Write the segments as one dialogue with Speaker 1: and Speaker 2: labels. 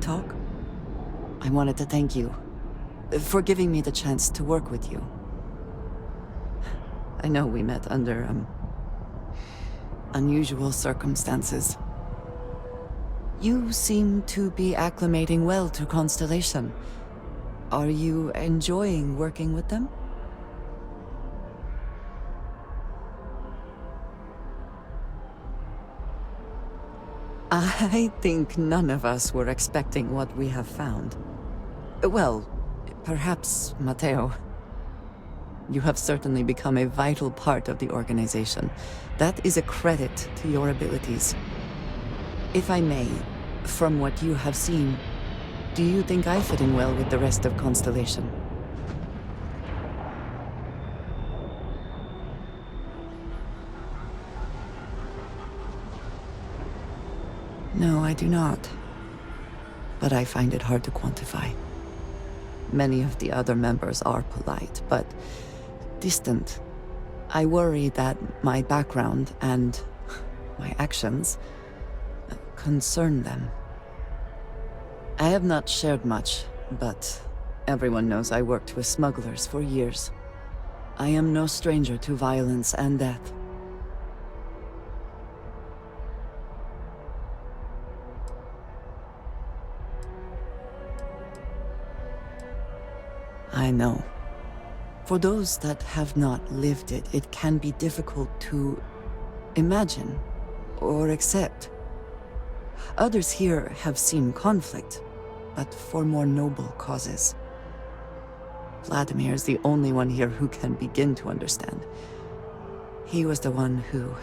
Speaker 1: talk? I wanted to thank you for giving me the chance to work with you. I know we met under, unusual circumstances. You seem to be acclimating well to Constellation. Are you enjoying working with them? I think none of us were expecting what we have found. Well, perhaps Matteo. You have certainly become a vital part of the organization. That is a credit to your abilities. If I may, from what you have seen, do you think I fit in well with the rest of Constellation? No, I do not. But I find it hard to quantify. Many of the other members are polite, but distant. I worry that my background and my actions concern them. I have not shared much, but everyone knows I worked with smugglers for years. I am no stranger to violence and death. I know. For those that have not lived it, it can be difficult to imagine or accept. Others here have seen conflict, but for more noble causes. Vladimir is the only one here who can begin to understand. He was the one who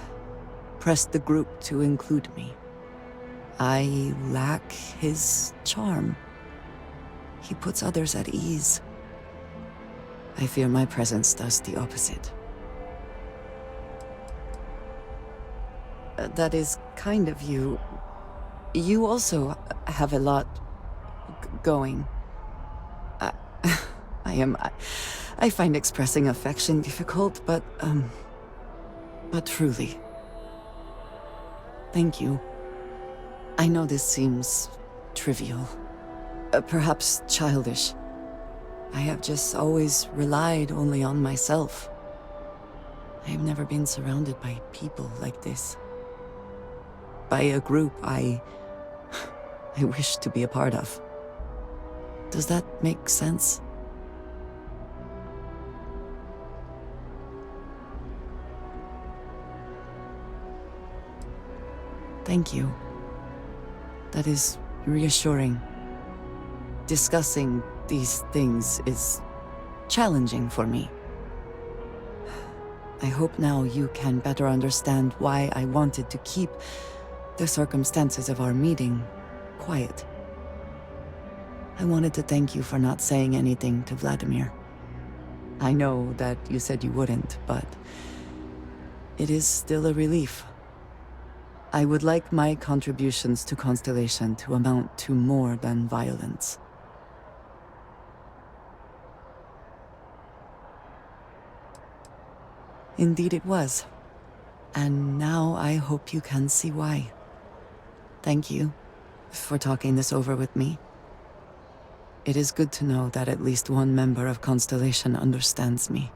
Speaker 1: pressed the group to include me. I lack his charm. He puts others at ease. I fear my presence does the opposite. That is kind of you. You also have a lot going. I find expressing affection difficult, but truly. Thank you. I know this seems trivial, perhaps childish. I have just always relied only on myself. I have never been surrounded by people like this. By a group I wish to be a part of. Does that make sense? Thank you. That is reassuring. Discussing these things is challenging for me. I hope now you can better understand why I wanted to keep the circumstances of our meeting quiet. I wanted to thank you for not saying anything to Vladimir. I know that you said you wouldn't, but it is still a relief. I would like my contributions to Constellation to amount to more than violence. Indeed it was. And now I hope you can see why. Thank you for talking this over with me. It is good to know that at least one member of Constellation understands me.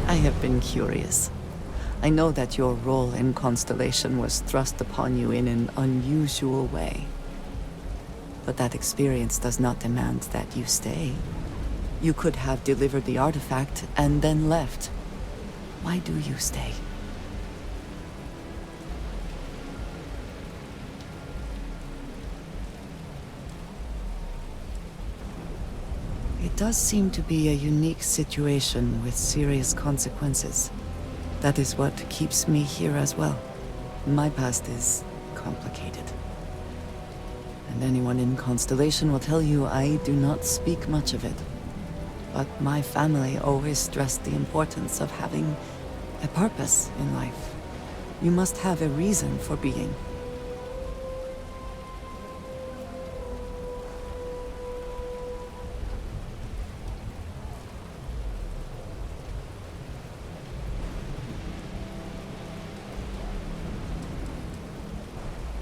Speaker 1: I have been curious. I know that your role in Constellation was thrust upon you in an unusual way. But that experience does not demand that you stay. You could have delivered the artifact and then left. Why do you stay? It does seem to be a unique situation with serious consequences. That is what keeps me here as well. My past is complicated. And anyone in Constellation will tell you I do not speak much of it. But my family always stressed the importance of having a purpose in life. You must have a reason for being.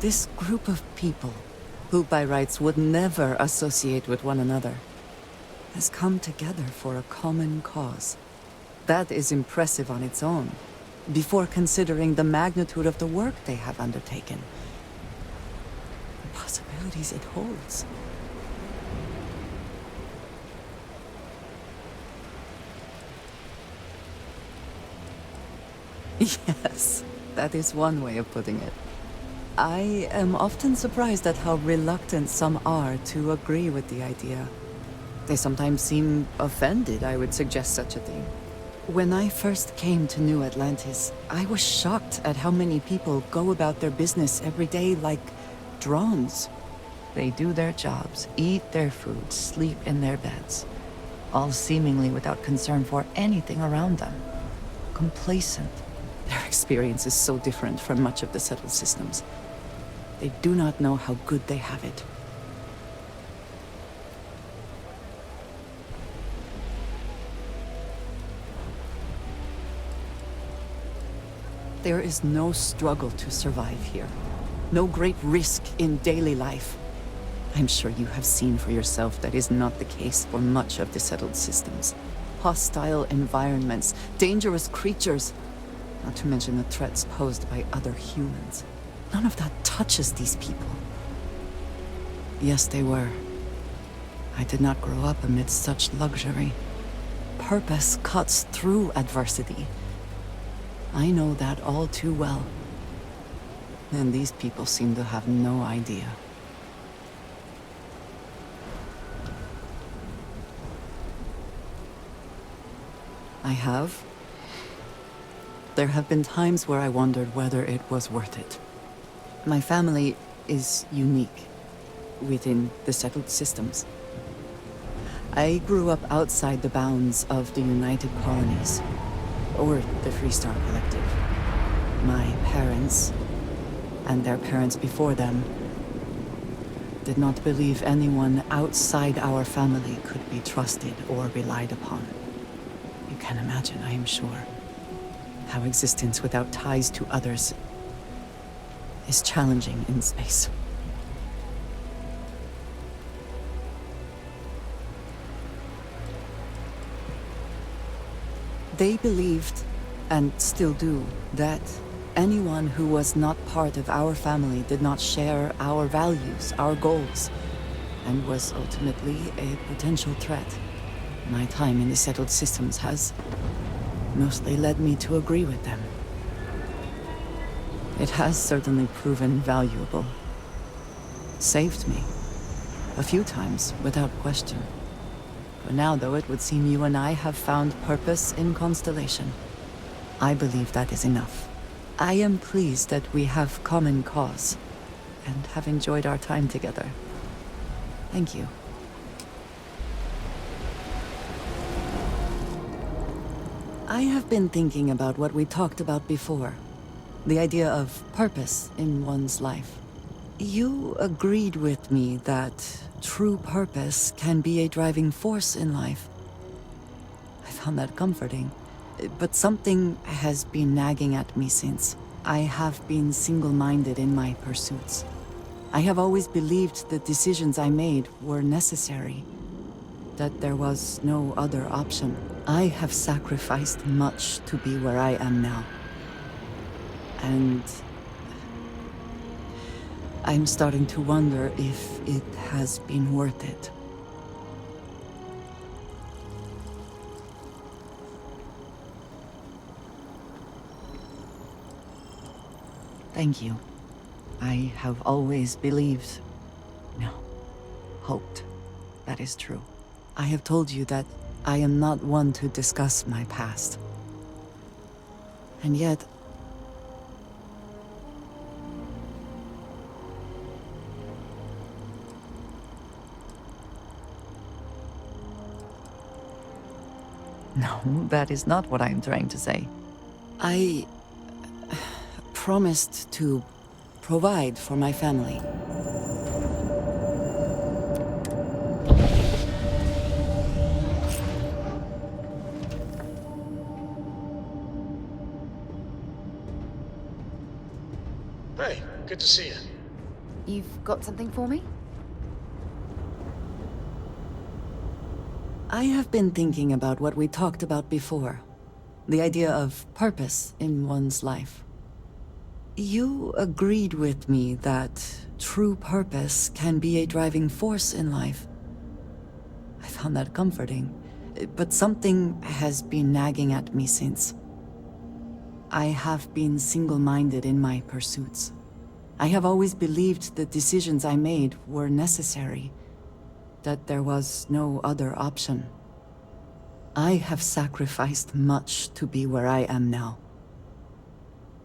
Speaker 1: This group of people, who by rights would never associate with one another, has come together for a common cause. That is impressive on its own, before considering the magnitude of the work they have undertaken. The possibilities it holds. Yes, that is one way of putting it. I am often surprised at how reluctant some are to agree with the idea. They sometimes seem offended I would suggest such a thing. When I first came to New Atlantis, I was shocked at how many people go about their business every day like drones. They do their jobs, eat their food, sleep in their beds, all seemingly without concern for anything around them. Complacent. Their experience is so different from much of the settled systems. They do not know how good they have it. There is no struggle to survive here. No great risk in daily life. I'm sure you have seen for yourself that is not the case for much of the settled systems. Hostile environments, dangerous creatures, not to mention the threats posed by other humans. None of that touches these people. Yes, they were. I did not grow up amidst such luxury. Purpose cuts through adversity. I know that all too well. And these people seem to have no idea. I have. There have been times where I wondered whether it was worth it. My family is unique within the settled systems. I grew up outside the bounds of the United Colonies, or the Freestar Collective. My parents, and their parents before them, did not believe anyone outside our family could be trusted or relied upon. You can imagine, I am sure, how existence without ties to others is challenging in space. They believed, and still do, that anyone who was not part of our family did not share our values, our goals, and was ultimately a potential threat. My time in the settled systems has mostly led me to agree with them. It has certainly proven valuable. Saved me. A few times, without question. For now, though, it would seem you and I have found purpose in Constellation. I believe that is enough. I am pleased that we have common cause, and have enjoyed our time together. Thank you. I have been thinking about what we talked about before. The idea of purpose in one's life. You agreed with me that true purpose can be a driving force in life. I found that comforting. But something has been nagging at me since. I have been single-minded in my pursuits. I have always believed the decisions I made were necessary, that there was no other option. I have sacrificed much to be where I am now. And I'm starting to wonder if it has been worth it. Thank you. I have always believed, no, hoped, that is true. I have told you that I am not one to discuss my past. And yet, no, that is not what I am trying to say. I promised to provide for my family.
Speaker 2: Hey, good to see you. You've got something for me?
Speaker 1: I have been thinking about what we talked about before. The idea of purpose in one's life. You agreed with me that true purpose can be a driving force in life. I found that comforting, but something has been nagging at me since. I have been single-minded in my pursuits. I have always believed the decisions I made were necessary, that there was no other option. I have sacrificed much to be where I am now.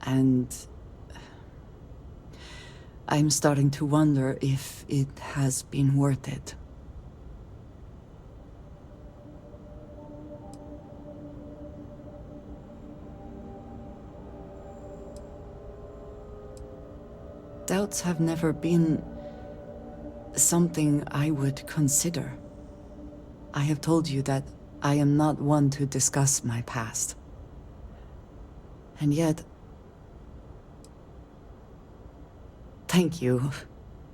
Speaker 1: And I'm starting to wonder if it has been worth it. Doubts have never been something I would consider. I have told you that I am not one to discuss my past. And yet... Thank you.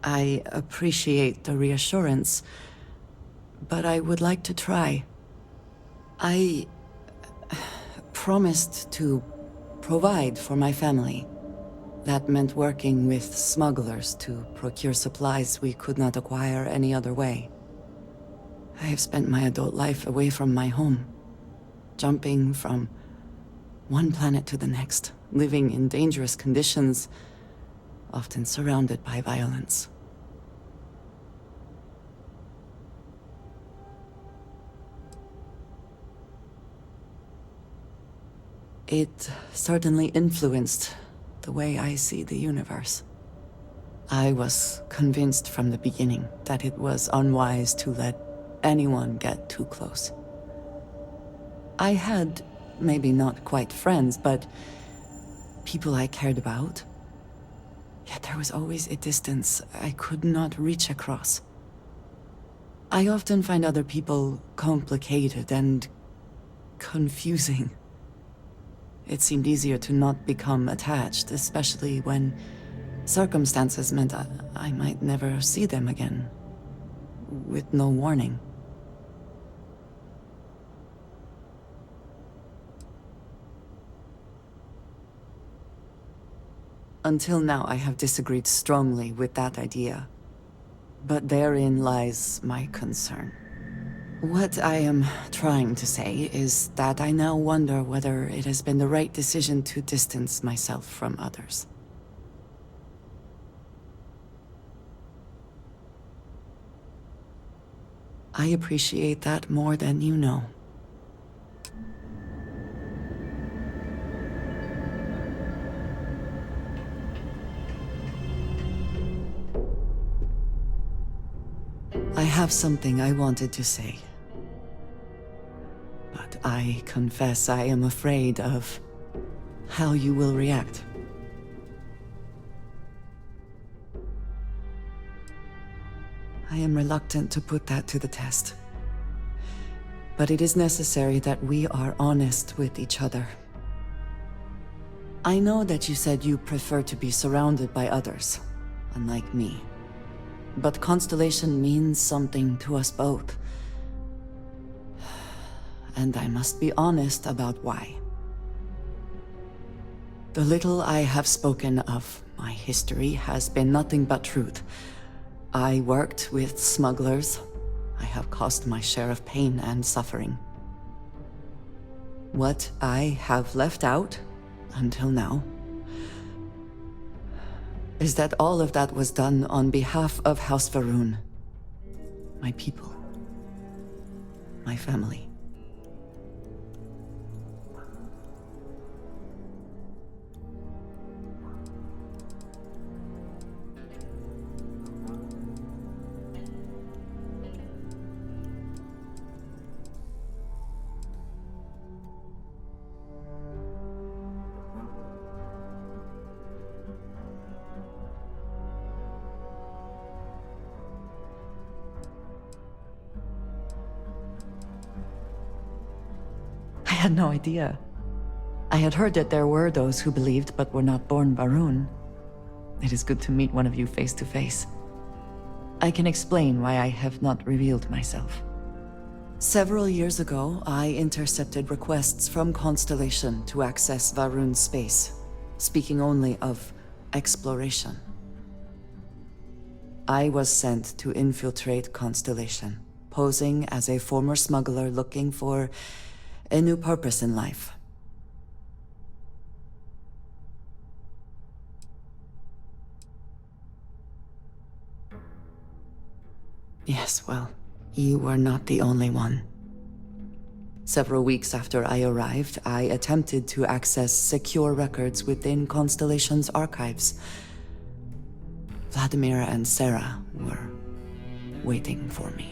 Speaker 1: I appreciate the reassurance, but I would like to try. I promised to provide for my family. That meant working with smugglers to procure supplies we could not acquire any other way. I have spent my adult life away from my home, jumping from one planet to the next, living in dangerous conditions, often surrounded by violence. It certainly influenced the way I see the universe. I was convinced from the beginning that it was unwise to let anyone get too close. I had, maybe not quite friends, but people I cared about. Yet there was always a distance I could not reach across. I often find other people complicated and confusing. It seemed easier to not become attached, especially when circumstances meant I might never see them again, with no warning. Until now, I have disagreed strongly with that idea. But therein lies my concern. What I am trying to say is that I now wonder whether it has been the right decision to distance myself from others. I appreciate that more than you know. I have something I wanted to say. But I confess I am afraid of how you will react. I am reluctant to put that to the test. But it is necessary that we are honest with each other. I know that you said you prefer to be surrounded by others, unlike me. But Constellation means something to us both. And I must be honest about why. The little I have spoken of my history has been nothing but truth. I worked with smugglers. I have caused my share of pain and suffering. What I have left out, until now, is that all of that was done on behalf of House Varun. My people. My family. I had no idea. I had heard that there were those who believed but were not born Varun. It is good to meet one of you face to face. I can explain why I have not revealed myself. Several years ago, I intercepted requests from Constellation to access Varun's space, speaking only of exploration. I was sent to infiltrate Constellation, posing as a former smuggler looking for a new purpose in life. Yes, well, you were not the only one. Several weeks after I arrived, I attempted to access secure records within Constellation's archives. Vladimir and Sarah were waiting for me.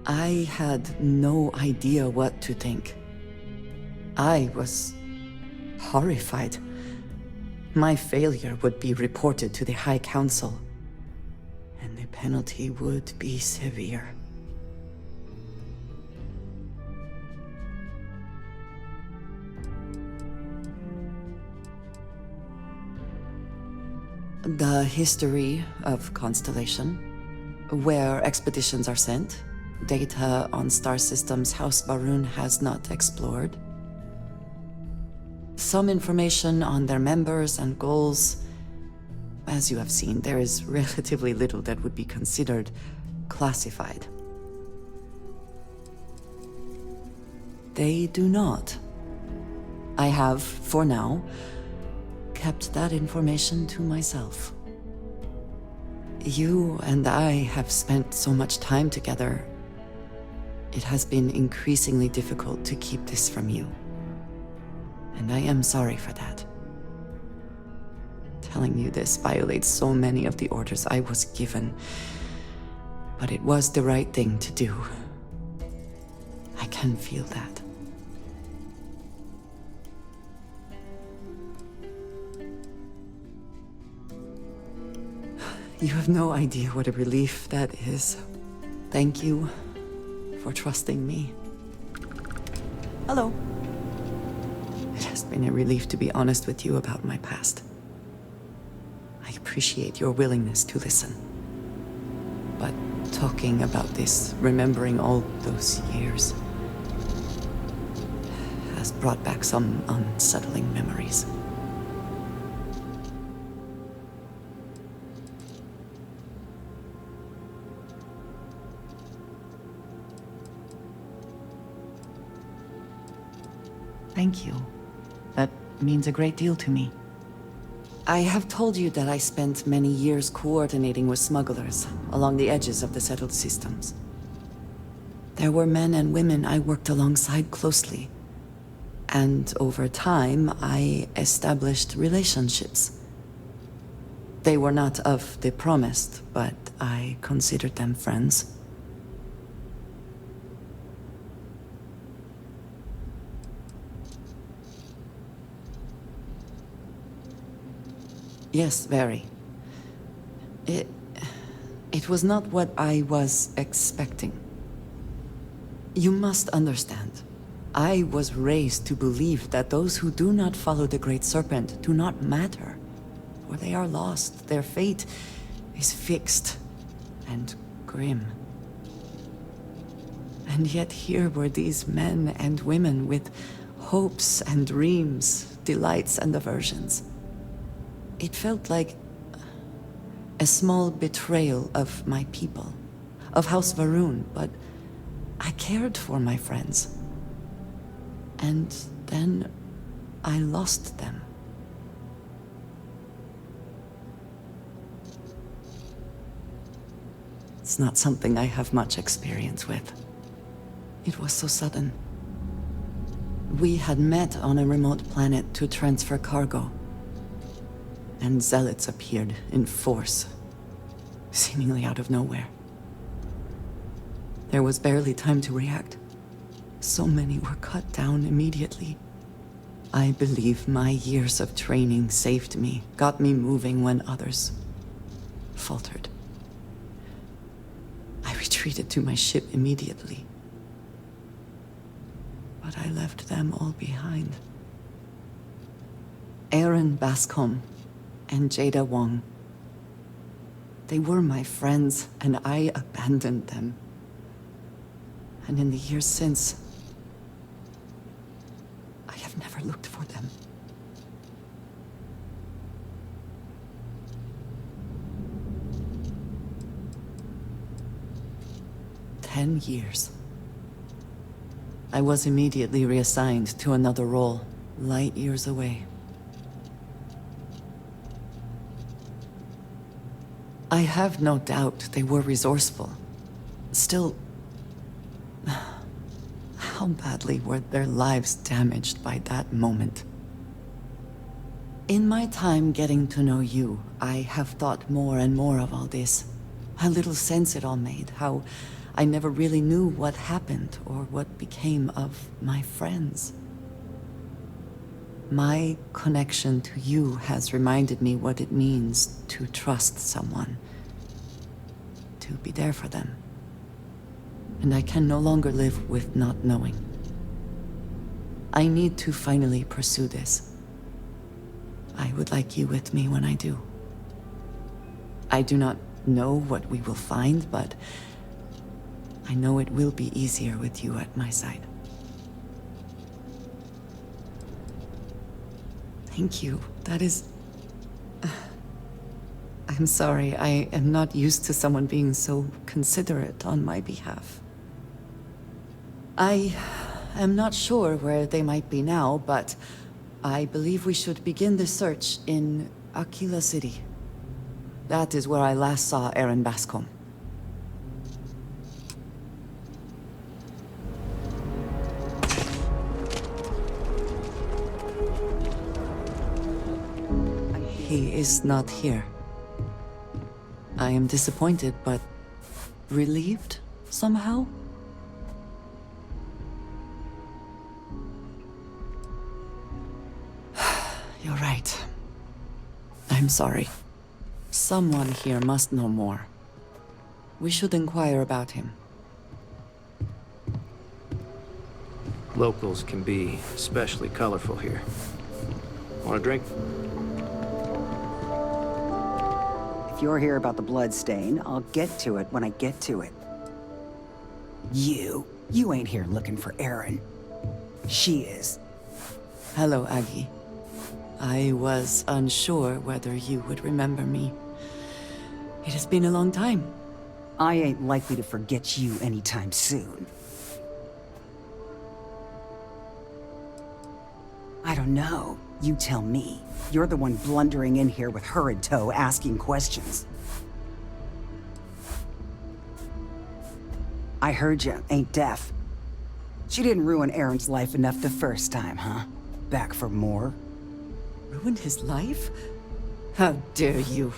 Speaker 1: I had no idea what to think. I was horrified. My failure would be reported to the High Council, and the penalty would be severe. The history of Constellation, where expeditions are sent, data on star systems House Varun has not explored. Some information on their members and goals. As you have seen, there is relatively little that would be considered classified. They do not. I have, for now, kept that information to myself. You and I have spent so much time together. It has been increasingly difficult to keep this from you. And I am sorry for that. Telling you this violates so many of the orders I was given. But it was the right thing to do. I can feel that. You have no idea what a relief that is. Thank you for trusting me. Hello. It has been a relief to be honest with you about my past. I appreciate your willingness to listen. But talking about this, remembering all those years, has brought back some unsettling memories. Thank you. That means a great deal to me. I have told you that I spent many years coordinating with smugglers along the edges of the settled systems. There were men and women I worked alongside closely. And over time, I established relationships. They were not of the promised, but I considered them friends. Yes, very. It was not what I was expecting. You must understand. I was raised to believe that those who do not follow the Great Serpent do not matter. For they are lost. Their fate is fixed and grim. And yet here were these men and women with hopes and dreams, delights and aversions. It felt like a small betrayal of my people, of House Varun, but I cared for my friends. And then I lost them. It's not something I have much experience with. It was so sudden. We had met on a remote planet to transfer cargo. And zealots appeared in force, seemingly out of nowhere. There was barely time to react. So many were cut down immediately. I believe my years of training saved me, got me moving when others faltered. retreated to my ship immediately. But I left them all behind. Aaron Bascom and Jada Wong. They were my friends, and I abandoned them. And in the years since, I have never looked for them. "10 years. I was immediately reassigned to another role, light years away. I have no doubt they were resourceful. Still, how badly were their lives damaged by that moment? In my time getting to know you, I have thought more and more of all this. How little sense it all made, how I never really knew what happened or what became of my friends. My connection to you has reminded me what it means to trust someone, to be there for them. And I can no longer live with not knowing. I need to finally pursue this. I would like you with me when I do. I do not know what we will find, but I know it will be easier with you at my side. Thank you. That is... I'm sorry, I am not used to someone being so considerate on my behalf. I am not sure where they might be now, but I believe we should begin the search in Aquila City. That is where I last saw Aaron Bascom. He is not here. I am disappointed, but relieved somehow? You're right. I'm sorry. Someone here must know more. We should inquire about him.
Speaker 2: Locals can be especially colorful here. Want a drink?
Speaker 3: If you're here about the blood stain, I'll get to it when I get to it. You ain't here looking for Erin. She is.
Speaker 1: Hello, Aggie. I was unsure whether you would remember me. It has been a long time.
Speaker 3: I ain't likely to forget you anytime soon. I don't know. You tell me. You're the one blundering in here with her in tow, asking questions. I heard you, ain't deaf. She didn't ruin Aaron's life enough the first time, huh? Back for more?
Speaker 1: Ruined his life? How dare you?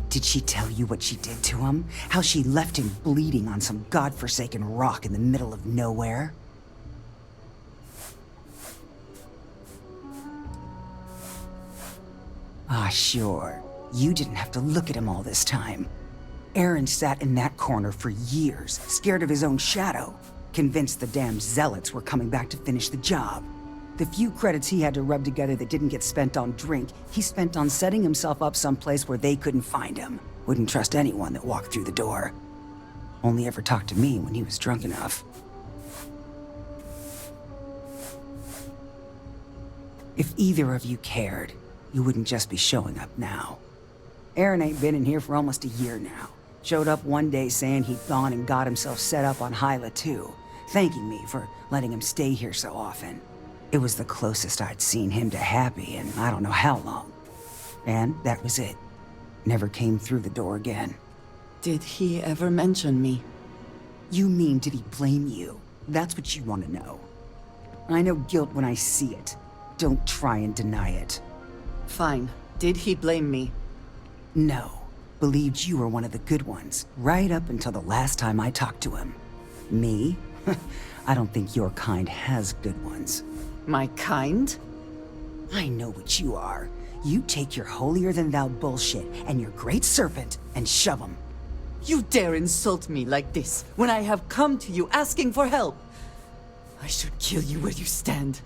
Speaker 3: Did she tell you what she did to him? How she left him bleeding on some godforsaken rock in the middle of nowhere? Ah, sure. You didn't have to look at him all this time. Aaron sat in that corner for years, scared of his own shadow, convinced the damn zealots were coming back to finish the job. The few credits he had to rub together that didn't get spent on drink, he spent on setting himself up someplace where they couldn't find him. Wouldn't trust anyone that walked through the door. Only ever talked to me when he was drunk enough. If either of you cared, you wouldn't just be showing up now. Aaron ain't been in here for almost a year now. Showed up one day saying he'd gone and got himself set up on Hyla too, thanking me for letting him stay here so often. It was the closest I'd seen him to happy in I don't know how long. And that was it. Never came through the door again.
Speaker 1: Did he ever mention me?
Speaker 3: You mean, did he blame you? That's what you want to know. I know guilt when I see it. Don't try and deny it.
Speaker 1: Fine. Did he blame me?
Speaker 3: No. Believed you were one of the good ones, right up until the last time I talked to him. Me? I don't think your kind has good ones.
Speaker 1: My kind?
Speaker 3: I know what you are. You take your holier-than-thou bullshit and your great serpent and shove 'em.
Speaker 1: You dare insult me like this when I have come to you asking for help? I should kill you where you stand.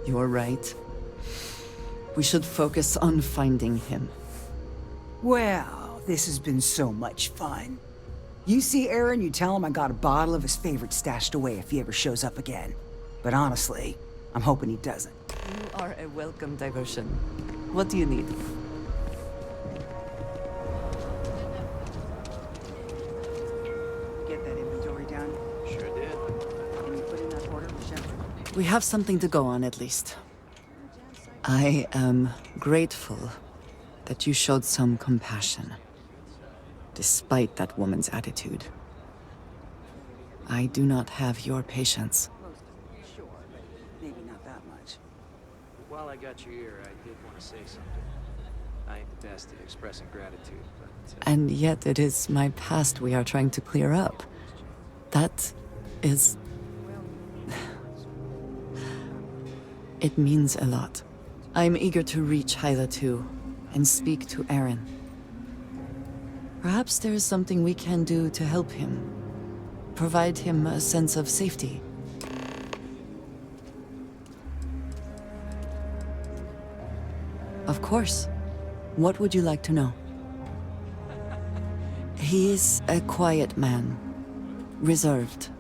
Speaker 1: You're right. We should focus on finding him.
Speaker 3: Well, this has been so much fun. You see Aaron, you tell him I got a bottle of his favorite stashed away if he ever shows up again. But honestly, I'm hoping he doesn't.
Speaker 1: You are a welcome diversion. What do you need?
Speaker 3: Get that inventory done?
Speaker 2: Sure did.
Speaker 3: Can you put in that order with Shepard?
Speaker 1: We have something to go on, at least. I am grateful that you showed some compassion, despite that woman's attitude. I do not have your patience.
Speaker 3: Sure, but maybe not that much.
Speaker 2: While I got your ear, I did want to say something. I ain't the best at expressing gratitude, but...
Speaker 1: And yet it is my past we are trying to clear up. That is... It means a lot. I'm eager to reach Hyla too, and speak to Aaron. Perhaps there is something we can do to help him. Provide him a sense of safety. Of course. What would you like to know? He is a quiet man. Reserved.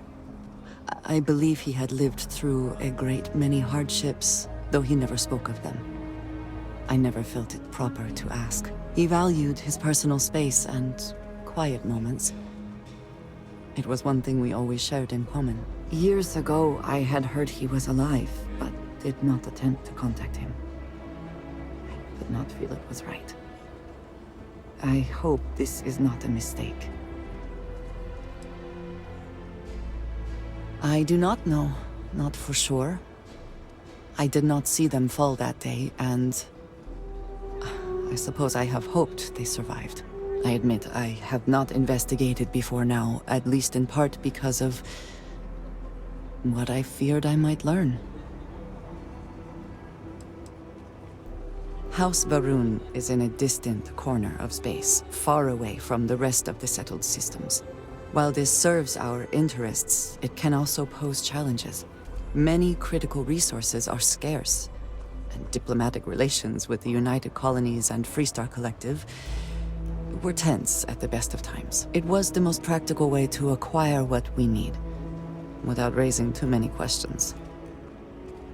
Speaker 1: I believe he had lived through a great many hardships, though he never spoke of them. I never felt it proper to ask. He valued his personal space and quiet moments. It was one thing we always shared in common. Years ago, I had heard he was alive, but did not attempt to contact him. I did not feel it was right. I hope this is not a mistake. I do not know, not for sure. I did not see them fall that day, and I suppose I have hoped they survived. I admit I have not investigated before now, at least in part because of what I feared I might learn. House Varun is in a distant corner of space, far away from the rest of the settled systems. While this serves our interests, it can also pose challenges. Many critical resources are scarce, and diplomatic relations with the United Colonies and Freestar Collective were tense at the best of times. It was the most practical way to acquire what we need, without raising too many questions.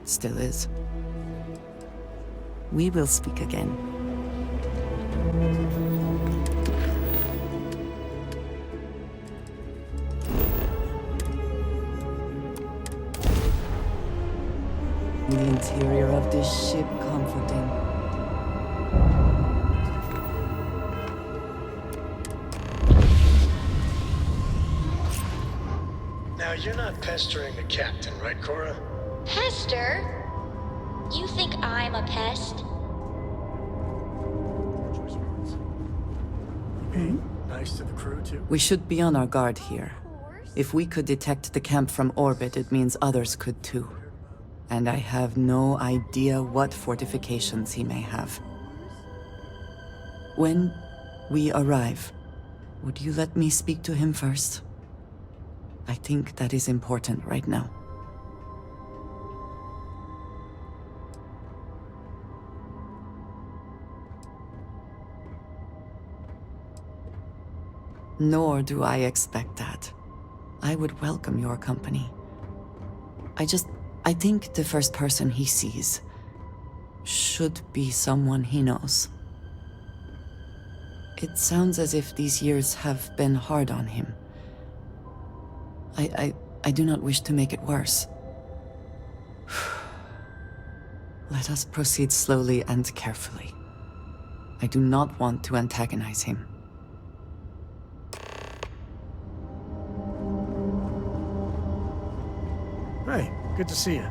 Speaker 1: Still is. We will speak again. The interior of this ship comforting.
Speaker 4: Now, you're not pestering the captain, right, Cora?
Speaker 5: Pester? You think I'm a pest?
Speaker 4: Nice to the crew, too.
Speaker 1: We should be on our guard here. If we could detect the camp from orbit, it means others could too. And I have no idea what fortifications he may have. When we arrive, would you let me speak to him first? I think that is important right now. Nor do I expect that. I would welcome your company. I think the first person he sees should be someone he knows. It sounds as if these years have been hard on him. I do not wish to make it worse. Let us proceed slowly and carefully. I do not want to antagonize him.
Speaker 4: Hey, good to see you.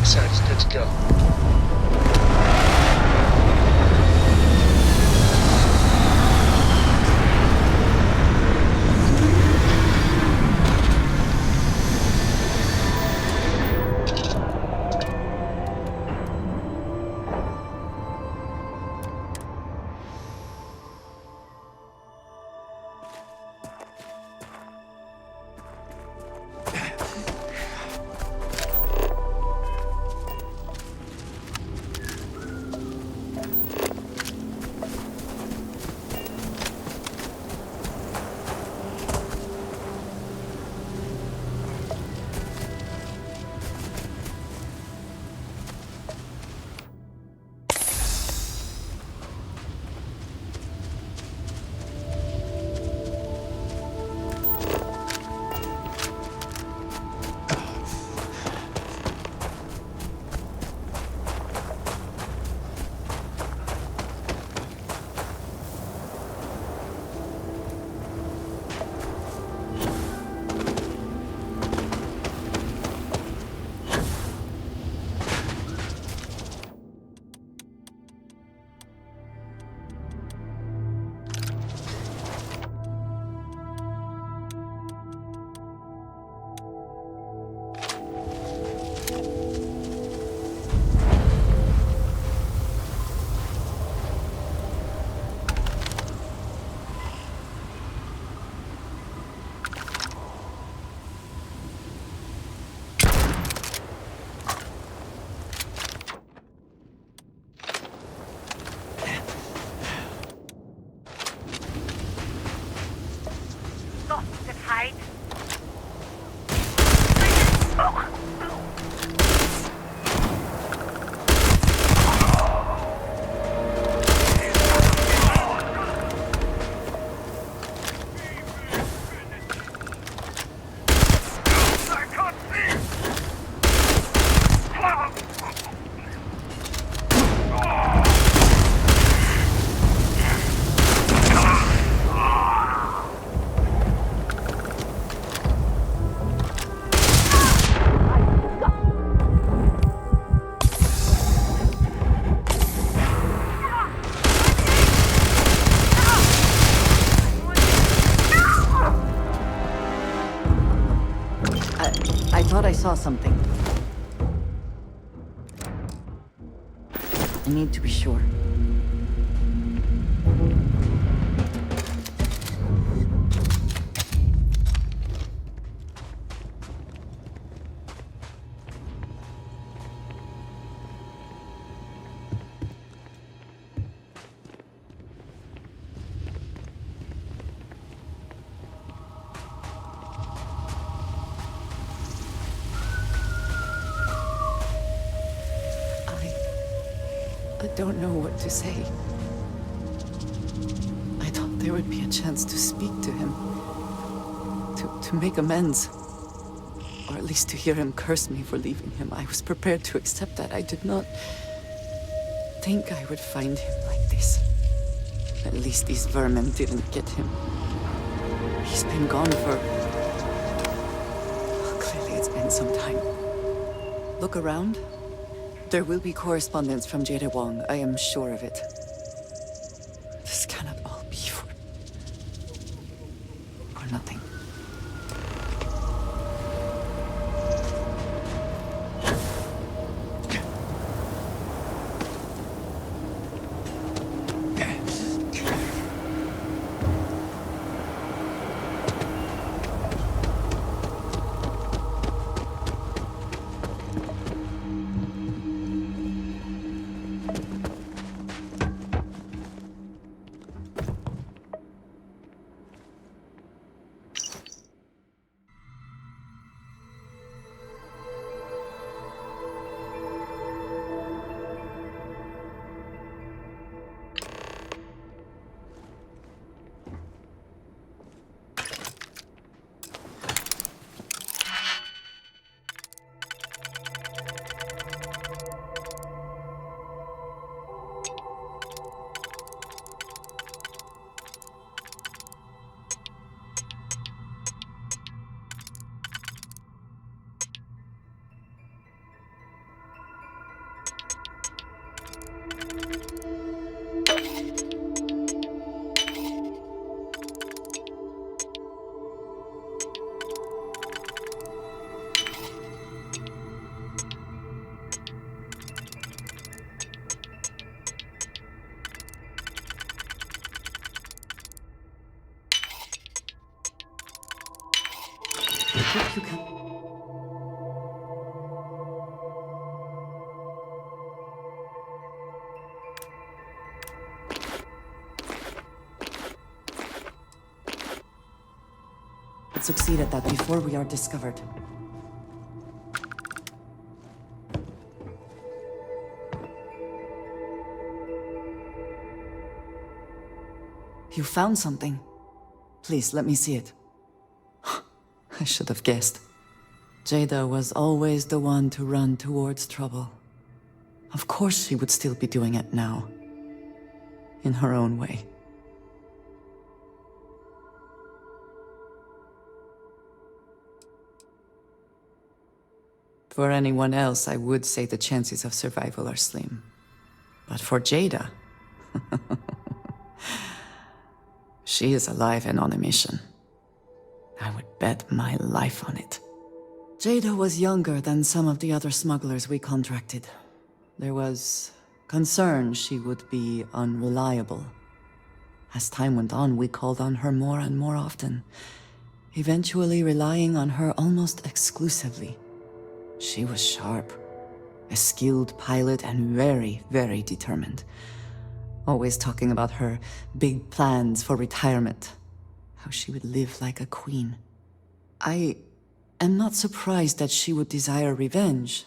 Speaker 4: Inside is good to go.
Speaker 1: I thought I saw something. I need to be sure. I don't know what to say. I thought there would be a chance to speak to him. To make amends. Or at least to hear him curse me for leaving him. I was prepared to accept that. I did not think I would find him like this. At least these vermin didn't get him. He's been gone for... Well, clearly it's been some time. Look around. There will be correspondence from Jade Wong. I am sure of it. This cannot all be for nothing. hope you can. Let's succeed at that before we are discovered. You found something. Please, let me see it. I should have guessed. Jada was always the one to run towards trouble. Of course she would still be doing it now. In her own way. For anyone else, I would say the chances of survival are slim. But for Jada... she is alive and on a mission. I would bet my life on it. Jada was younger than some of the other smugglers we contracted. There was concern she would be unreliable. As time went on, we called on her more and more often, eventually relying on her almost exclusively. She was sharp, a skilled pilot and very, very determined. Always talking about her big plans for retirement. How she would live like a queen. I am not surprised that she would desire revenge.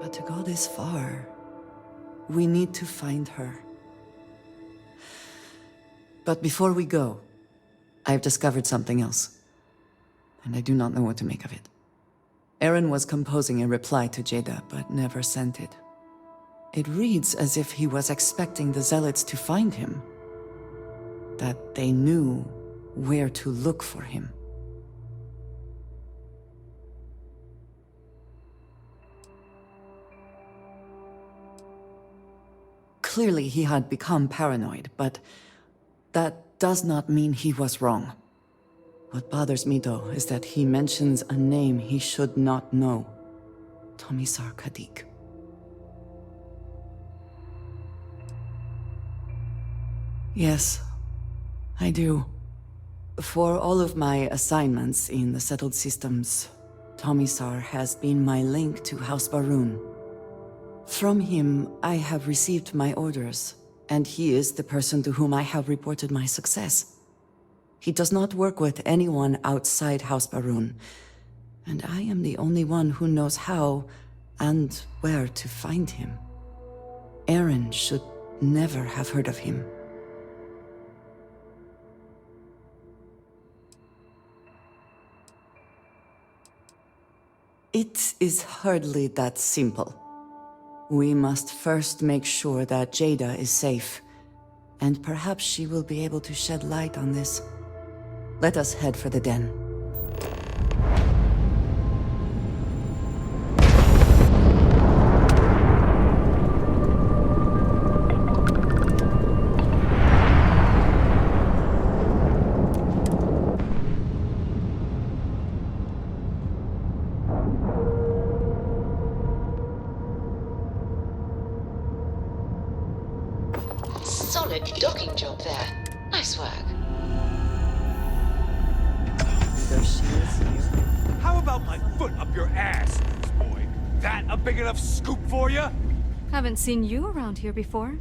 Speaker 1: But to go this far, we need to find her. But before we go, I've discovered something else. And I do not know what to make of it. Aaron was composing a reply to Jada, but never sent it. It reads as if he was expecting the Zealots to find him. That they knew where to look for him. Clearly he had become paranoid, but that does not mean he was wrong. What bothers me, though, is that he mentions a name he should not know. Tomisar Kadik. Yes, I do. For all of my assignments in the settled systems, Tomisar has been my link to House Barun. From him, I have received my orders, and he is the person to whom I have reported my success. He does not work with anyone outside House Barun, and I am the only one who knows how and where to find him. Aaron should never have heard of him. It is hardly that simple. We must first make sure that Jada is safe, and perhaps she will be able to shed light on this. Let us head for the den.
Speaker 6: Solid docking job there. Nice work.
Speaker 1: There she is here.
Speaker 7: How about my foot up your ass, boy? That a big enough scoop for you?
Speaker 8: Haven't seen you around here before.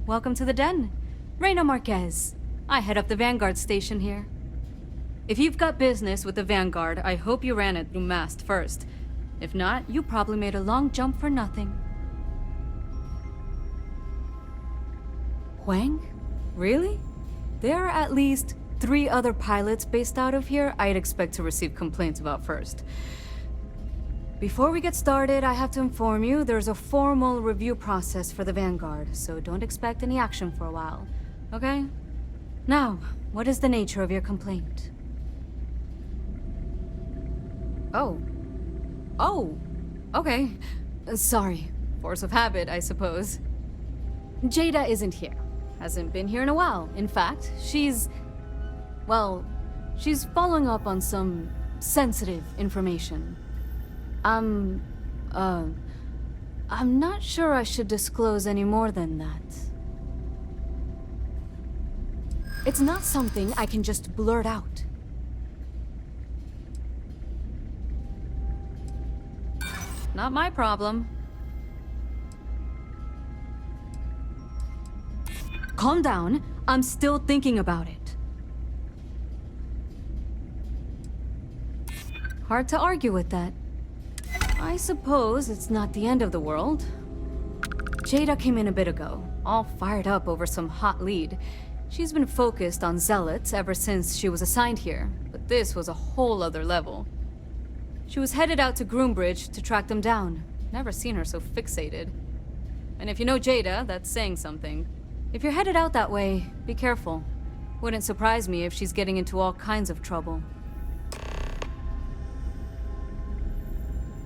Speaker 8: Welcome to the den. Reina Marquez. I head up the Vanguard station here. If you've got business with the Vanguard, I hope you ran it through Mast first. If not, you probably made a long jump for nothing. Huang? Really? There are at least 3 other pilots based out of here I'd expect to receive complaints about first. Before we get started, I have to inform you there's a formal review process for the Vanguard, so don't expect any action for a while, okay? Now, what is the nature of your complaint? Oh, okay. Sorry. Force of habit, I suppose. Jada isn't here. Hasn't been here in a while. In fact, she's following up on some sensitive information. I'm not sure I should disclose any more than that. It's not something I can just blurt out. Not my problem. Calm down. I'm still thinking about it. Hard to argue with that. I suppose it's not the end of the world. Jada came in a bit ago, all fired up over some hot lead. She's been focused on zealots ever since she was assigned here, but this was a whole other level. She was headed out to Groombridge to track them down. Never seen her so fixated. And if you know Jada, that's saying something. If you're headed out that way, be careful. Wouldn't surprise me if she's getting into all kinds of trouble.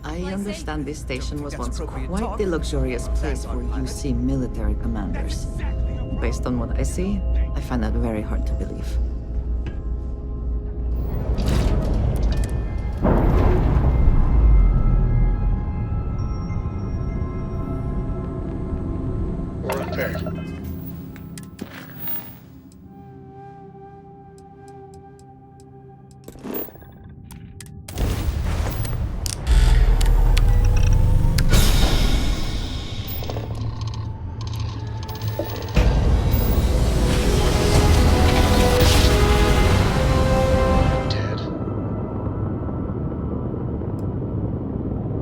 Speaker 1: I understand this station was once quite the luxurious place for UC military commanders. Based on what I see, I find that very hard to believe.
Speaker 4: We're repaired.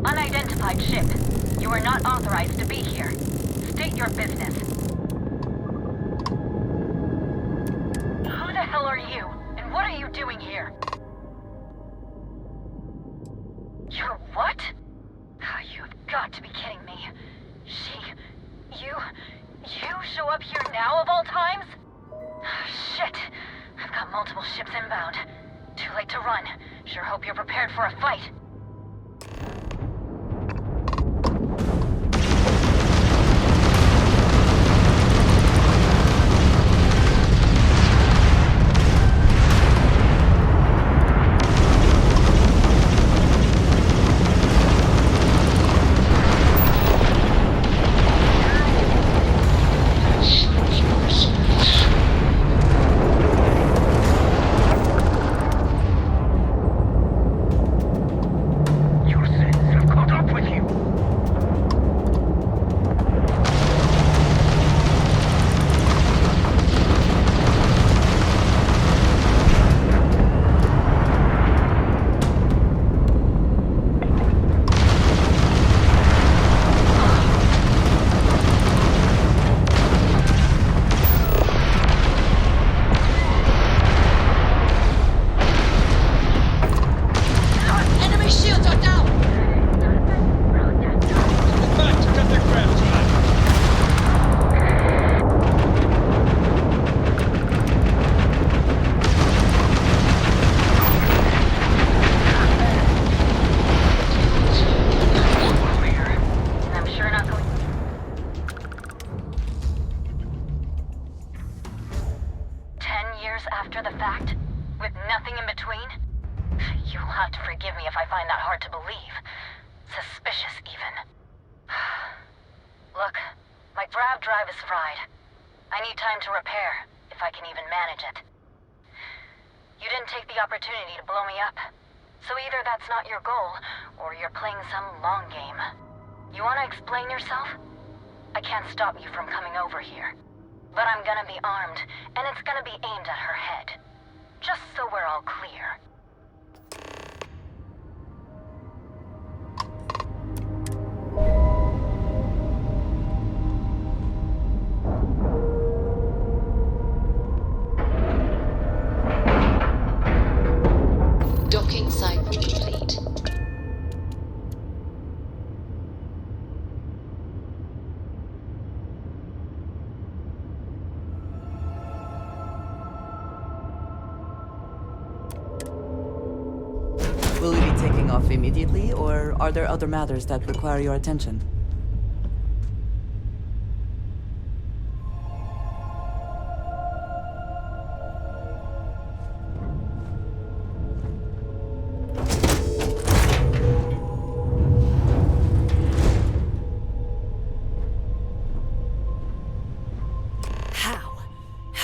Speaker 9: Unidentified ship. You are not authorized to be here. State your business. Who the hell are you? And what are you doing here? You're what? You've got to be kidding me. You show up here now of all times? Shit. I've got multiple ships inbound. Too late to run. Sure hope you're prepared for a fight. After the fact? With nothing in between? You'll have to forgive me if I find that hard to believe. Suspicious, even. Look, my grav drive is fried. I need time to repair, if I can even manage it. You didn't take the opportunity to blow me up. So either that's not your goal, or you're playing some long game. You want to explain yourself? I can't stop you from coming over here. But I'm gonna be armed, and it's gonna be aimed at her head. Just so we're all clear.
Speaker 6: Docking site complete.
Speaker 1: Will you be taking off immediately, or are there other matters that require your attention?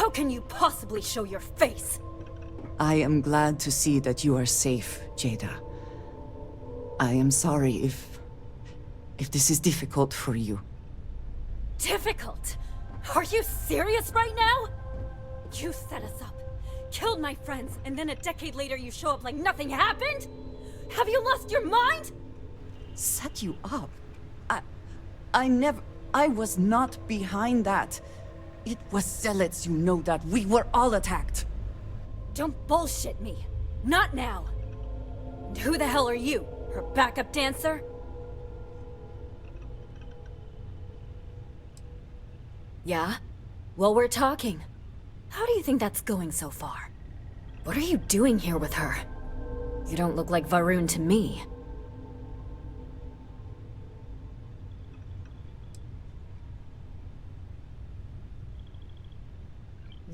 Speaker 10: How can you possibly show your face?
Speaker 1: I am glad to see that you are safe, Jada. I am sorry if if this is difficult for you.
Speaker 10: Difficult? Are you serious right now? You set us up, killed my friends, and then a decade later you show up like nothing happened? Have you lost your mind?
Speaker 1: Set you up? I was not behind that. It was zealots, you know that. We were all attacked.
Speaker 10: Don't bullshit me. Not now. And who the hell are you? Her backup dancer? Yeah? Well, we're talking. How do you think that's going so far? What are you doing here with her? You don't look like Varun to me.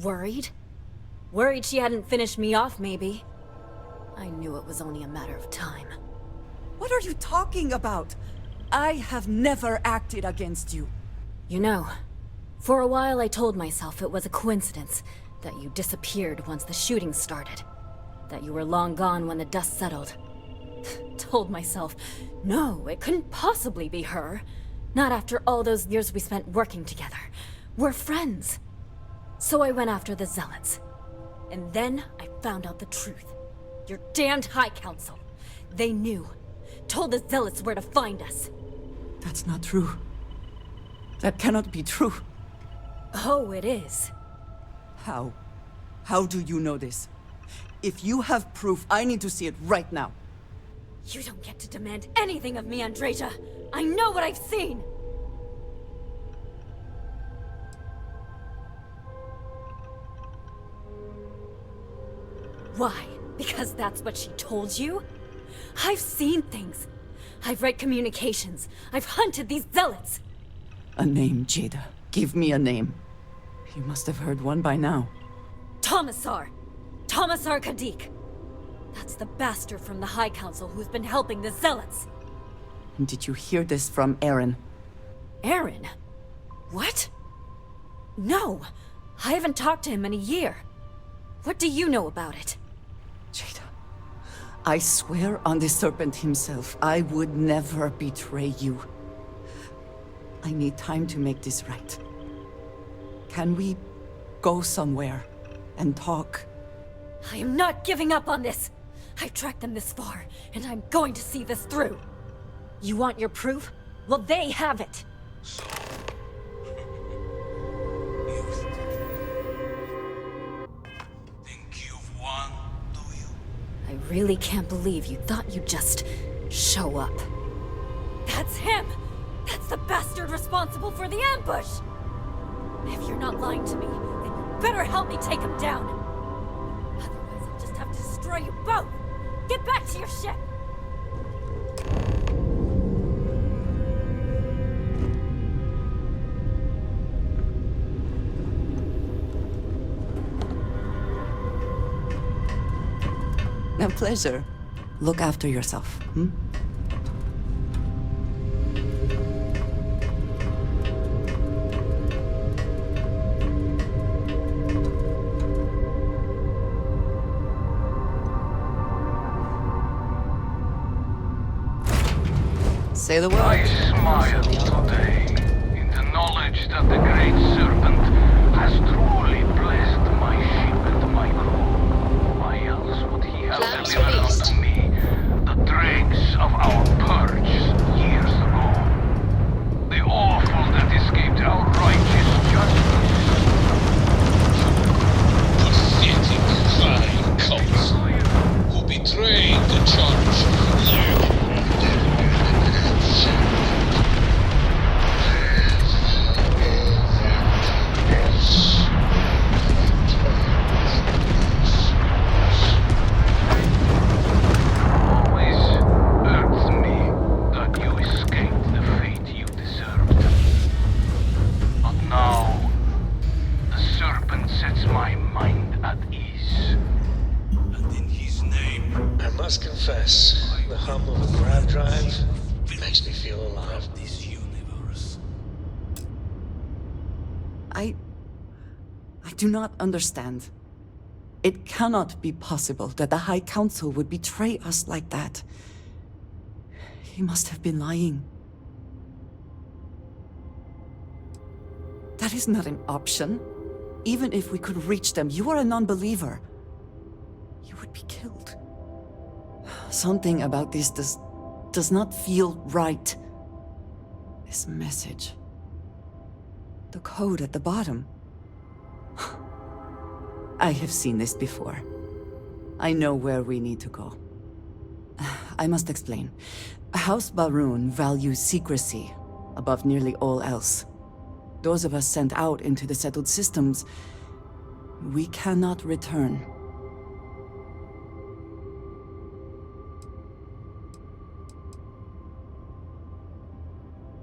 Speaker 10: Worried? Worried she hadn't finished me off, maybe. I knew it was only a matter of time.
Speaker 1: What are you talking about? I have never acted against you.
Speaker 10: You know, for a while I told myself it was a coincidence that you disappeared once the shooting started. That you were long gone when the dust settled. Told myself, no, it couldn't possibly be her. Not after all those years we spent working together. We're friends. So I went after the Zealots. And then I found out the truth. Your damned High Council. They knew. Told the Zealots where to find us.
Speaker 1: That's not true. That cannot be true.
Speaker 10: Oh, it is.
Speaker 1: How? How do you know this? If you have proof, I need to see it right now.
Speaker 10: You don't get to demand anything of me, Andreja. I know what I've seen! Why? Because that's what she told you? I've seen things. I've read communications. I've hunted these zealots.
Speaker 1: A name, Jada. Give me a name. You must have heard one by now.
Speaker 10: Tomisar. Tomisar Kadik. That's the bastard from the High Council who's been helping the zealots.
Speaker 1: And did you hear this from Aaron?
Speaker 10: Aaron? What? No. I haven't talked to him in a year. What do you know about it?
Speaker 1: Jada, I swear on the serpent himself, I would never betray you. I need time to make this right. Can we go somewhere and talk?
Speaker 10: I am not giving up on this! I've tracked them this far, and I'm going to see this through. You want your proof? Well, they have it!
Speaker 7: Think you've won, do you?
Speaker 10: I really can't believe you thought you'd just show up. That's him! That's the bastard responsible for the ambush! If you're not lying to me, then you better help me take him down! Otherwise, I'll just have to destroy you both! Get back to your ship!
Speaker 1: A pleasure. Look after yourself, hmm? Say the word.
Speaker 11: I smile today in the knowledge that the great serpent has truly blessed my ship and my crew. Why else would he have
Speaker 6: Plans
Speaker 11: delivered
Speaker 6: released.
Speaker 11: unto me the dregs of our purge years ago? The awful that escaped our righteous justice.
Speaker 12: Pathetic fine council who betrayed the charge.
Speaker 11: Always irks me that you escaped the fate you deserved. But now, the serpent sets my mind at ease.
Speaker 7: And in his name,
Speaker 4: I must confess, the hum of a grav drive makes me feel alive.
Speaker 7: this universe.
Speaker 1: I do not understand. It cannot be possible that the High Council would betray us like that. He must have been lying. That is not an option. Even if we could reach them, you are a non-believer. You would be killed. Something about this does not feel right. This message. The code at the bottom. I have seen this before. I know where we need to go. I must explain. House Baroon values secrecy above nearly all else. Those of us sent out into the settled systems, we cannot return.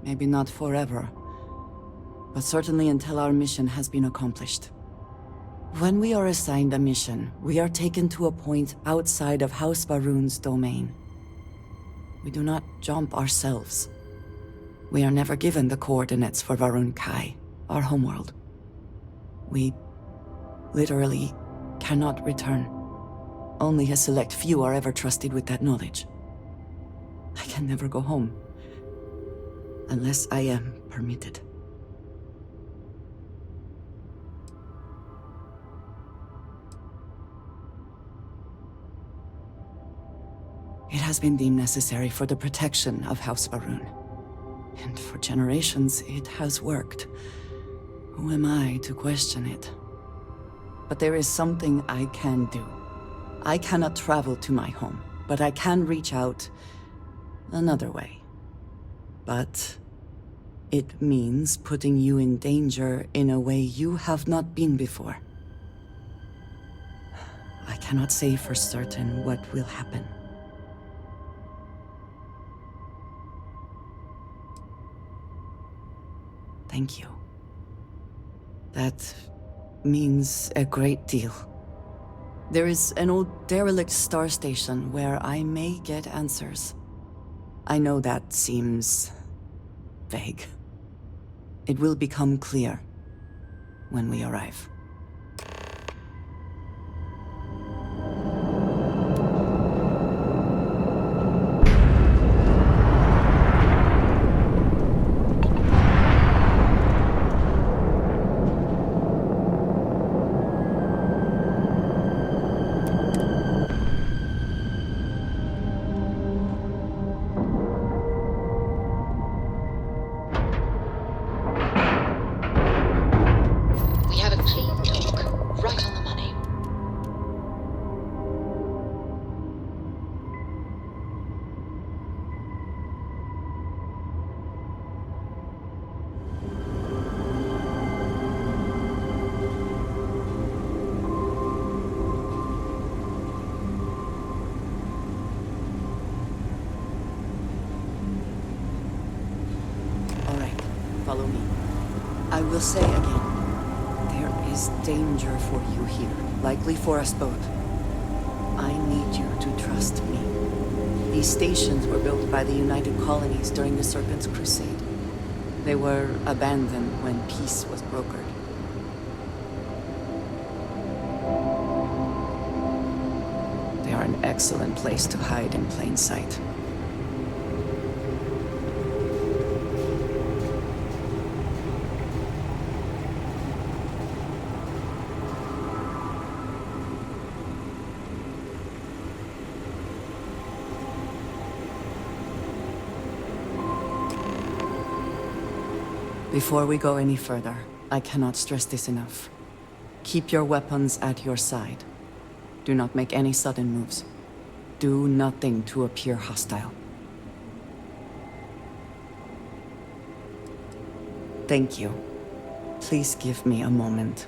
Speaker 1: Maybe not forever, but certainly until our mission has been accomplished. When we are assigned a mission, we are taken to a point outside of House Baroon's domain. We do not jump ourselves. We are never given the coordinates for Varun Kai, our homeworld. We literally cannot return. Only a select few are ever trusted with that knowledge. I can never go home, unless I am permitted. It has been deemed necessary for the protection of House Baroon. And for generations, it has worked. Who am I to question it? But there is something I can do. I cannot travel to my home, but I can reach out another way. But it means putting you in danger in a way you have not been before. I cannot say for certain what will happen. Thank you. That means a great deal. There is an old derelict star station where I may get answers. I know that seems vague. It will become clear when we arrive. Follow me. I will say again, there is danger for you here, likely for us both. I need you to trust me. These stations were built by the United Colonies during the Serpent's Crusade. They were abandoned when peace was brokered. They are an excellent place to hide in plain sight. Before we go any further, I cannot stress this enough. Keep your weapons at your side. Do not make any sudden moves. Do nothing to appear hostile. Thank you. Please give me a moment.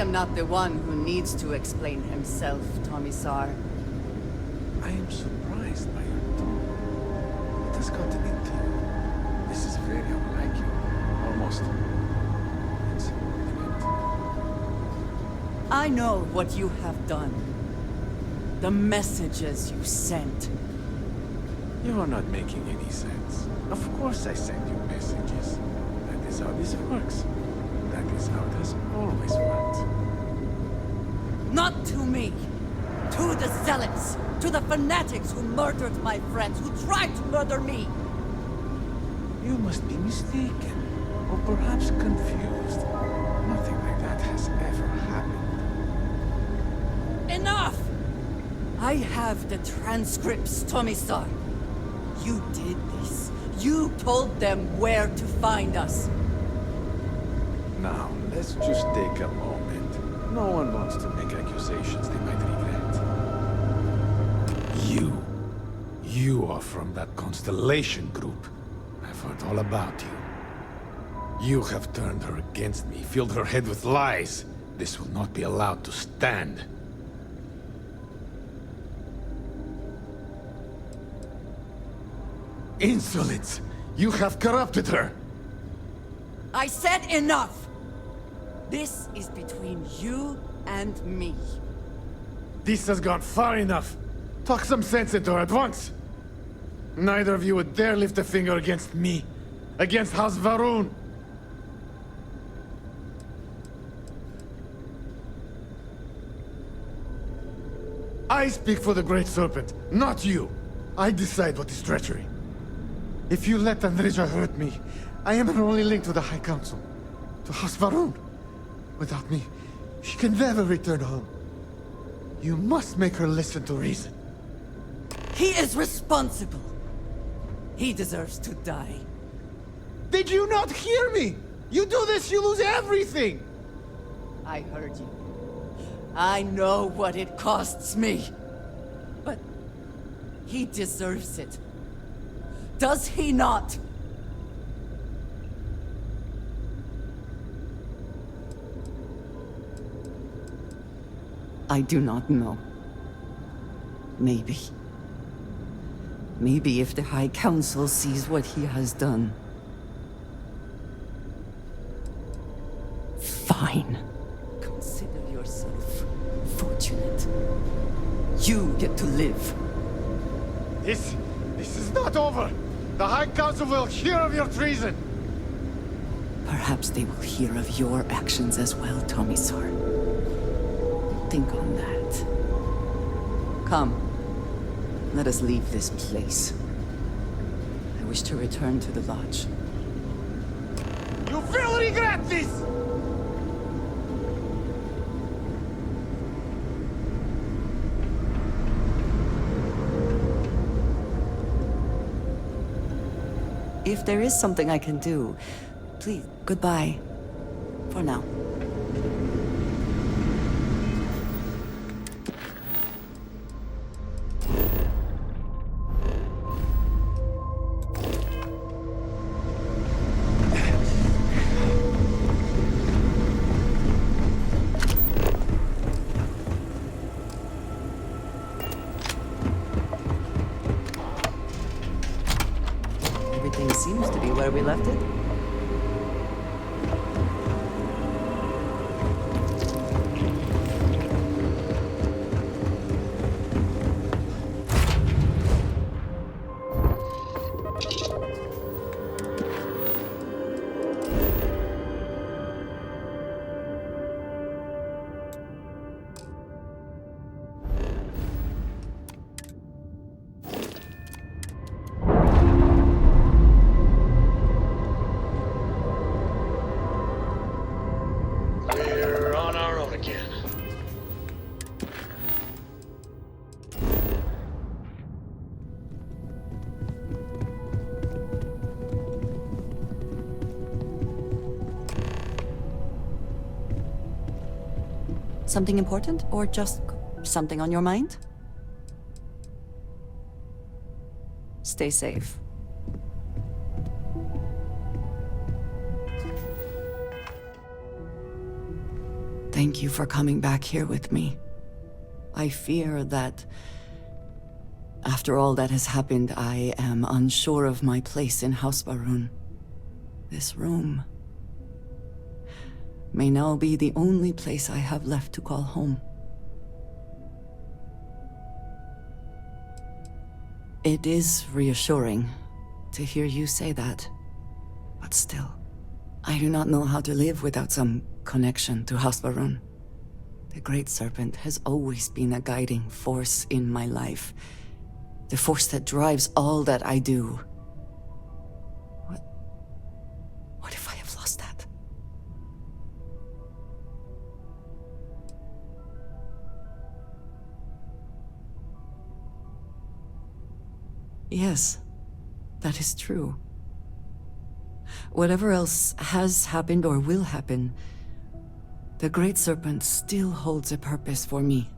Speaker 1: am not the one who needs to explain himself, Tomisar.
Speaker 7: I am surprised by your tone. What has gotten into you? This is very unlike you. Almost insubordinate.
Speaker 1: I know what you have done. The messages you sent.
Speaker 7: You are not making any sense. Of course I send you messages. That is how this works. That is how it has always worked.
Speaker 1: Not to me. To the zealots. To the fanatics who murdered my friends, who tried to murder me.
Speaker 7: You must be mistaken. Or perhaps confused. Nothing like that has ever happened.
Speaker 1: Enough! I have the transcripts, Tomisar. You did this. You told them where to find us.
Speaker 7: Now, let's just take a moment. No one wants to make accusations they might regret. You are from that Constellation group. I've heard all about you. You have turned her against me, filled her head with lies. This will not be allowed to stand. Insolence! You have corrupted her!
Speaker 1: I said enough! This is between you and me.
Speaker 7: This has gone far enough. Talk some sense into her at once. Neither of you would dare lift a finger against me. Against House Varun. I speak for the Great Serpent, not you. I decide what is treachery. If you let Andreja hurt me, I am her only link to the High Council. To House Varun. Without me, she can never return home. You must make her listen to reason.
Speaker 1: He is responsible. He deserves to die.
Speaker 7: Did you not hear me? You do this, you lose everything!
Speaker 1: I heard you. I know what it costs me. But he deserves it. Does he not? I do not know. Maybe. Maybe if the High Council sees what he has done. Fine. Consider yourself fortunate. You get to live.
Speaker 7: This is not over! The High Council will hear of your treason!
Speaker 1: Perhaps they will hear of your actions as well, Tomisar. Think on that. Come. Let us leave this place. I wish to return to the lodge.
Speaker 7: You will regret this!
Speaker 1: If there is something I can do, please, goodbye. For now. Everything seems to be where we left it.
Speaker 12: We're on our own again.
Speaker 1: Something important, or just something on your mind? Stay safe. Thank you for coming back here with me. I fear that after all that has happened, I am unsure of my place in House Baroon. This room may now be the only place I have left to call home. It is reassuring to hear you say that, but still, I do not know how to live without some connection to House Baroon. The Great Serpent has always been a guiding force in my life, the force that drives all that I do. What if I have lost that? Yes, that is true. Whatever else has happened or will happen, the Great Serpent still holds a purpose for me.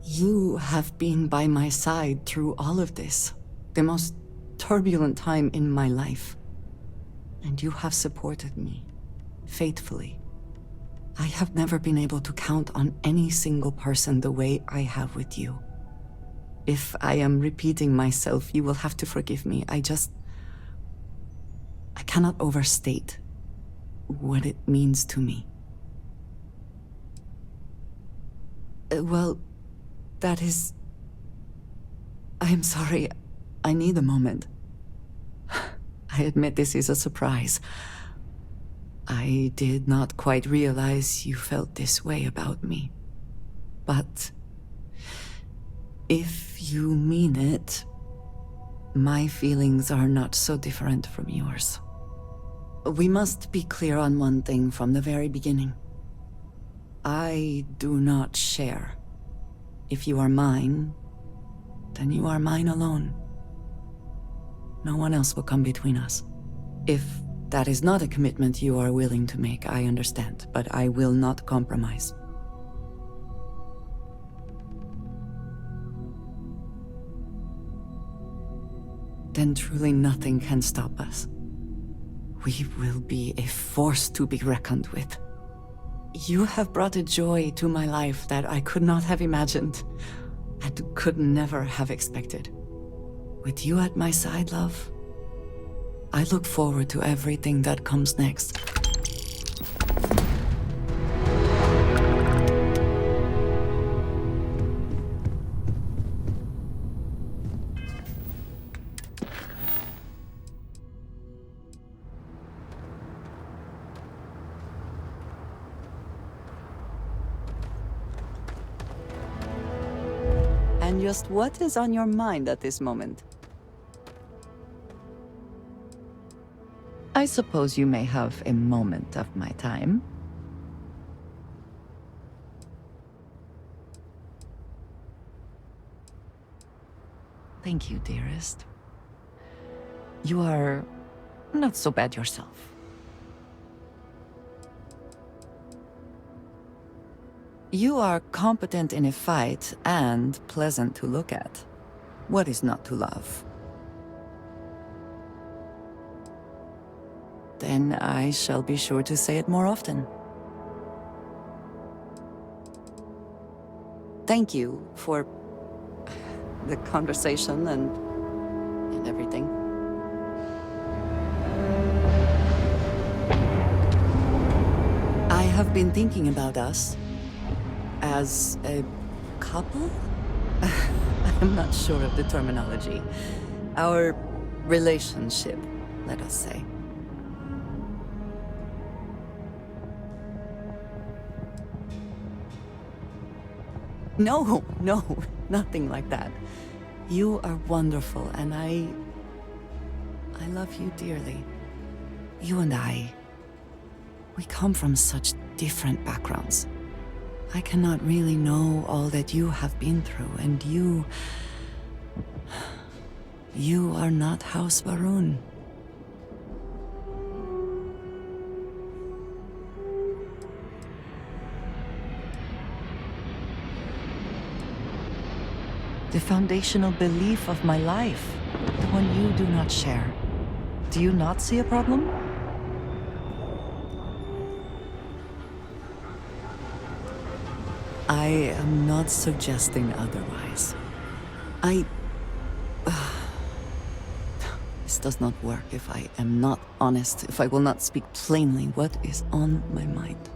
Speaker 1: You have been by my side through all of this, the most turbulent time in my life. And you have supported me, faithfully. I have never been able to count on any single person the way I have with you. If I am repeating myself, you will have to forgive me. I cannot overstate what it means to me. Well, that is... I am sorry. I need a moment. I admit this is a surprise. I did not quite realize you felt this way about me. But if you mean it, my feelings are not so different from yours. We must be clear on one thing from the very beginning. I do not share. If you are mine, then you are mine alone. No one else will come between us. If that is not a commitment you are willing to make, I understand, but I will not compromise. Then truly nothing can stop us. We will be a force to be reckoned with. You have brought a joy to my life that I could not have imagined, and could never have expected. With you at my side, love, I look forward to everything that comes next. And just what is on your mind at this moment? I suppose you may have a moment of my time. Thank you, dearest. You are not so bad yourself. You are competent in a fight and pleasant to look at. What is not to love? Then I shall be sure to say it more often. Thank you for the conversation and everything. I have been thinking about us as a couple? I'm not sure of the terminology. Our relationship, let us say. No, nothing like that. You are wonderful, and I love you dearly. You and we come from such different backgrounds. I cannot really know all that you have been through, and you are not House Baroon. The foundational belief of my life, the one you do not share. Do you not see a problem? I am not suggesting otherwise. This does not work if I am not honest, if I will not speak plainly what is on my mind.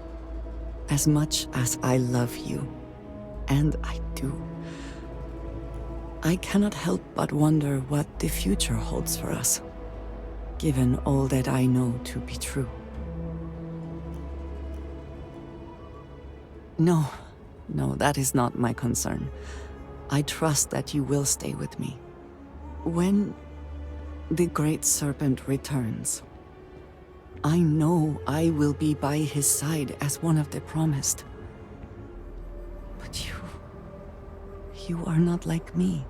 Speaker 1: As much as I love you, and I do, I cannot help but wonder what the future holds for us, given all that I know to be true. No, that is not my concern. I trust that you will stay with me. When the Great Serpent returns, I know I will be by his side as one of the promised. But you are not like me.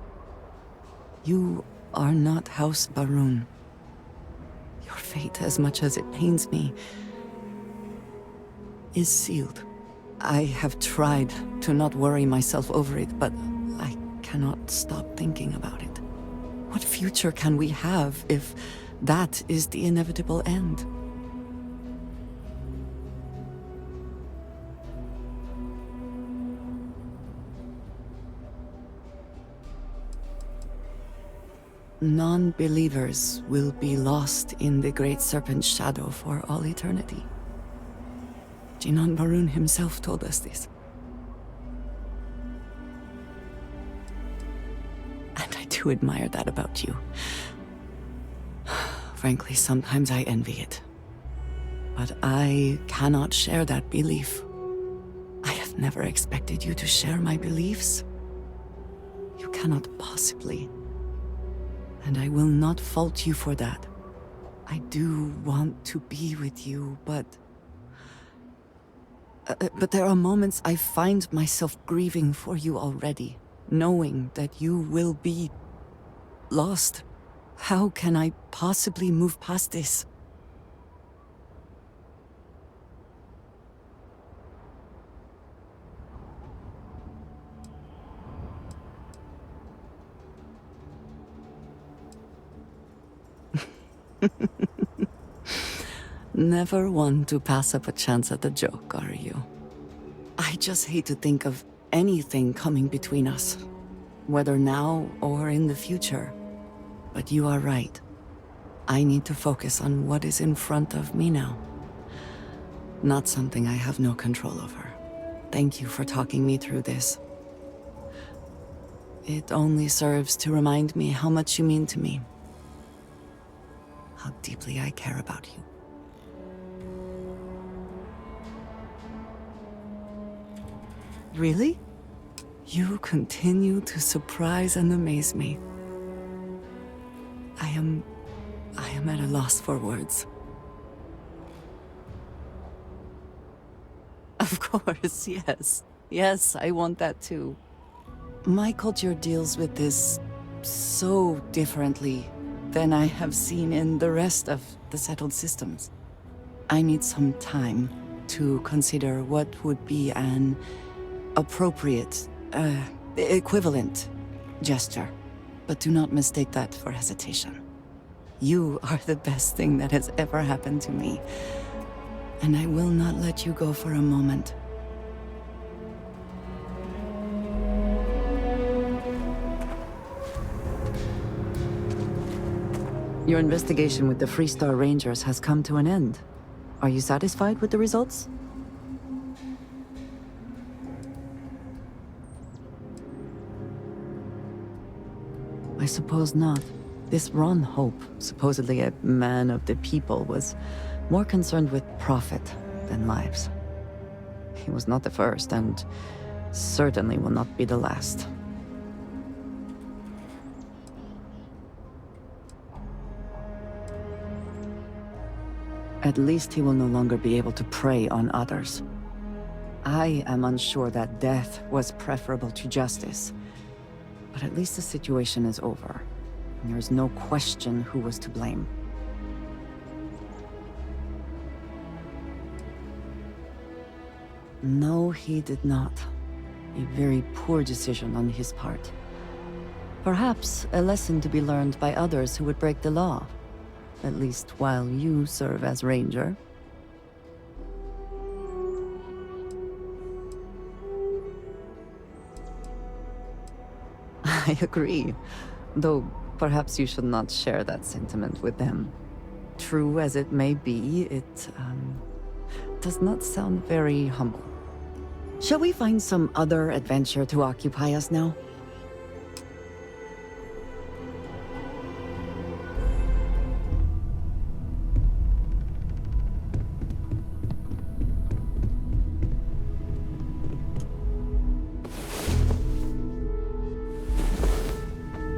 Speaker 1: You are not House Barun. Your fate, as much as it pains me, is sealed. I have tried to not worry myself over it, but I cannot stop thinking about it. What future can we have if that is the inevitable end? Non-believers will be lost in the Great Serpent's shadow for all eternity. Jinan Barun himself told us this. And I do admire that about you. Frankly, sometimes I envy it. But I cannot share that belief. I have never expected you to share my beliefs. You cannot possibly. And I will not fault you for that. I do want to be with you, but there are moments I find myself grieving for you already, knowing that you will be lost. How can I possibly move past this? Never one to pass up a chance at a joke, are you? I just hate to think of anything coming between us, whether now or in the future. But you are right. I need to focus on what is in front of me now. Not something I have no control over. Thank you for talking me through this. It only serves to remind me how much you mean to me. How deeply I care about you. Really? You continue to surprise and amaze me. I am at a loss for words. Of course, yes. Yes, I want that too. My culture deals with this so differently than I have seen in the rest of the settled systems. I need some time to consider what would be an appropriate, equivalent gesture. But do not mistake that for hesitation. You are the best thing that has ever happened to me. And I will not let you go for a moment. Your investigation with the Freestar Rangers has come to an end. Are you satisfied with the results? I suppose not. This Ron Hope, supposedly a man of the people, was more concerned with profit than lives. He was not the first, and certainly will not be the last. At least he will no longer be able to prey on others. I am unsure that death was preferable to justice. But at least the situation is over. And there is no question who was to blame. No, he did not. A very poor decision on his part. Perhaps a lesson to be learned by others who would break the law. At least while you serve as Ranger. I agree. Though perhaps you should not share that sentiment with them. True as it may be, it does not sound very humble. Shall we find some other adventure to occupy us now?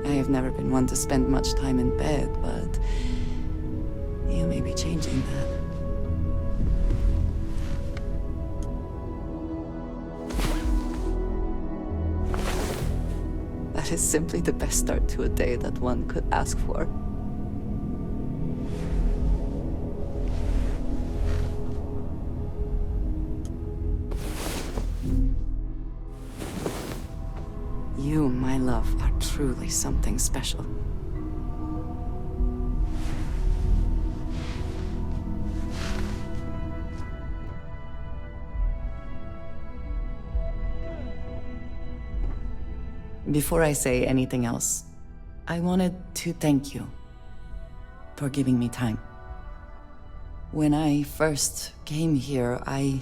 Speaker 1: I have never been one to spend much time in bed, but you may be changing that. That is simply the best start to a day that one could ask for. You, my love, are truly something special. Before I say anything else, I wanted to thank you for giving me time. When I first came here, I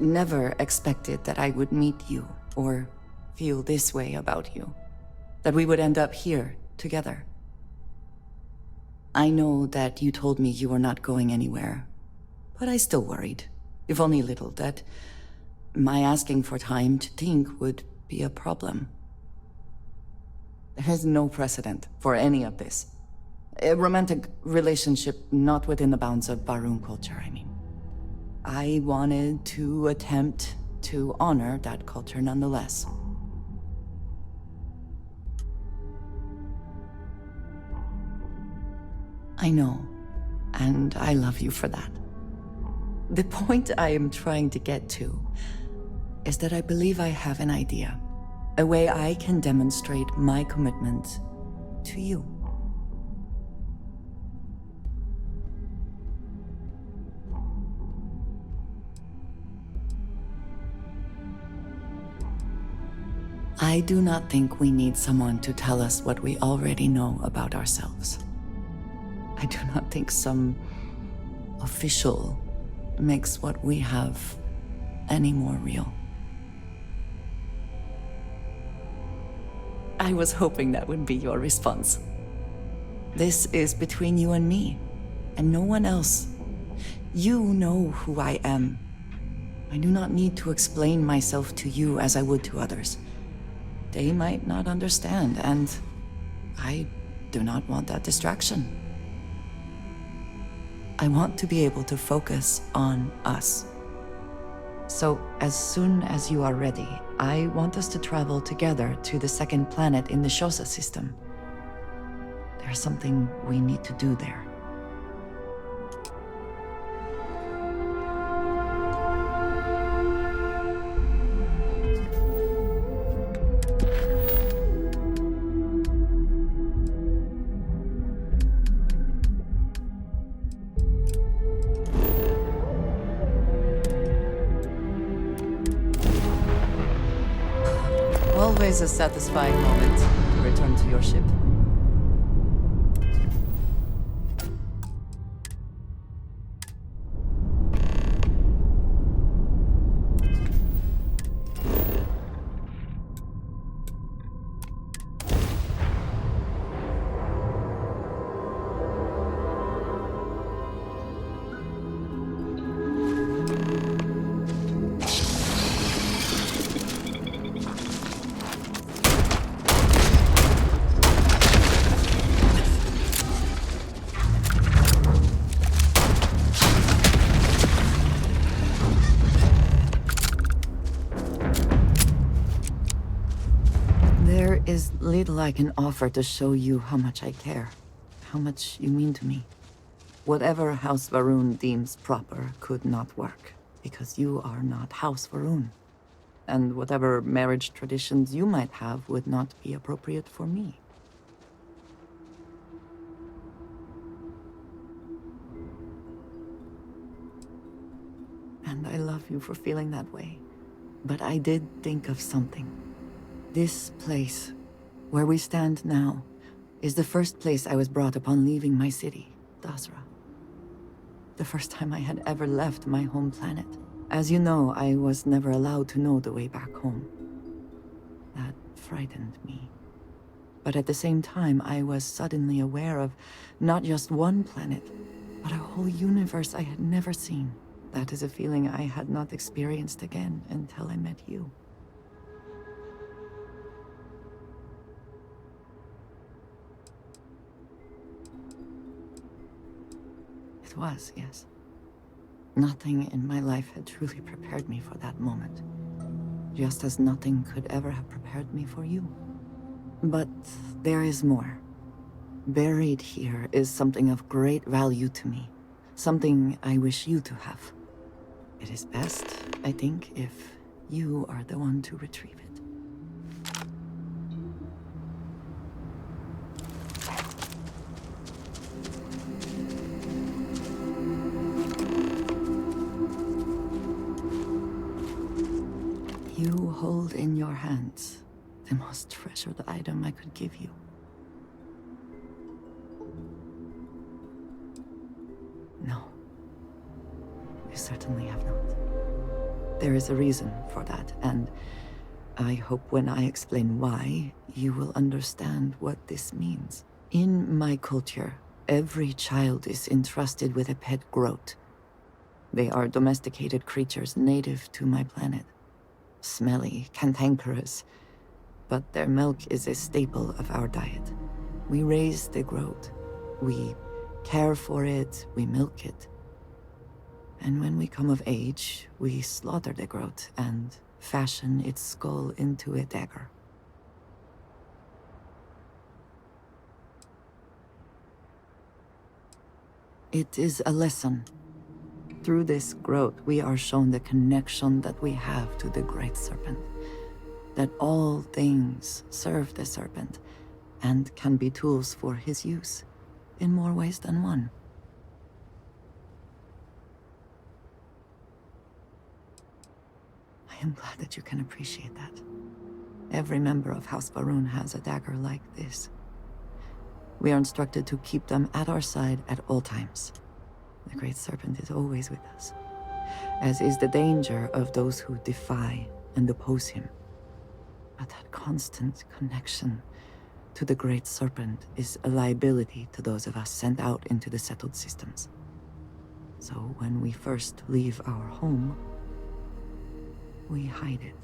Speaker 1: never expected that I would meet you or feel this way about you, that we would end up here together. I know that you told me you were not going anywhere, but I still worried, if only a little, that my asking for time to think would be a problem. There is no precedent for any of this. A romantic relationship not within the bounds of Barun culture, I mean. I wanted to attempt to honor that culture nonetheless. I know, and I love you for that. The point I am trying to get to is that I believe I have an idea, a way I can demonstrate my commitment to you. I do not think we need someone to tell us what we already know about ourselves. I do not think some official makes what we have any more real. I was hoping that would be your response. This is between you and me, and no one else. You know who I am. I do not need to explain myself to you as I would to others. They might not understand, and I do not want that distraction. I want to be able to focus on us. So, as soon as you are ready, I want us to travel together to the second planet in the Shosa system. There's something we need to do there. Always a satisfying moment to return to your ship. There is little I can offer to show you how much I care, how much you mean to me. Whatever House Varun deems proper could not work, because you are not House Varun. And whatever marriage traditions you might have would not be appropriate for me. And I love you for feeling that way. But I did think of something. This place, Where we stand now is the first place I was brought upon leaving my city, Dasra. The first time I had ever left my home planet. As you know, I was never allowed to know the way back home. That frightened me. But at the same time, I was suddenly aware of not just one planet, but a whole universe I had never seen. That is a feeling I had not experienced again until I met you. It was, yes. Nothing in my life had truly prepared me for that moment. Just as nothing could ever have prepared me for you. But there is more. Buried here is something of great value to me. Something I wish you to have. It is best, I think, if you are the one to retrieve it. You hold in your hands the most treasured item I could give you. No. You certainly have not. There is a reason for that, and I hope when I explain why, you will understand what this means. In my culture, every child is entrusted with a pet groat. They are domesticated creatures native to my planet. Smelly, cantankerous, but their milk is a staple of our diet. We raise the groat. We care for it, we milk it. And when we come of age, we slaughter the groat and fashion its skull into a dagger. It is a lesson. Through this groat, we are shown the connection that we have to the Great Serpent. That all things serve the Serpent, and can be tools for his use, in more ways than one. I am glad that you can appreciate that. Every member of House Varun has a dagger like this. We are instructed to keep them at our side at all times. The Great Serpent is always with us, as is the danger of those who defy and oppose him. But that constant connection to the Great Serpent is a liability to those of us sent out into the settled systems. So when we first leave our home, we hide it.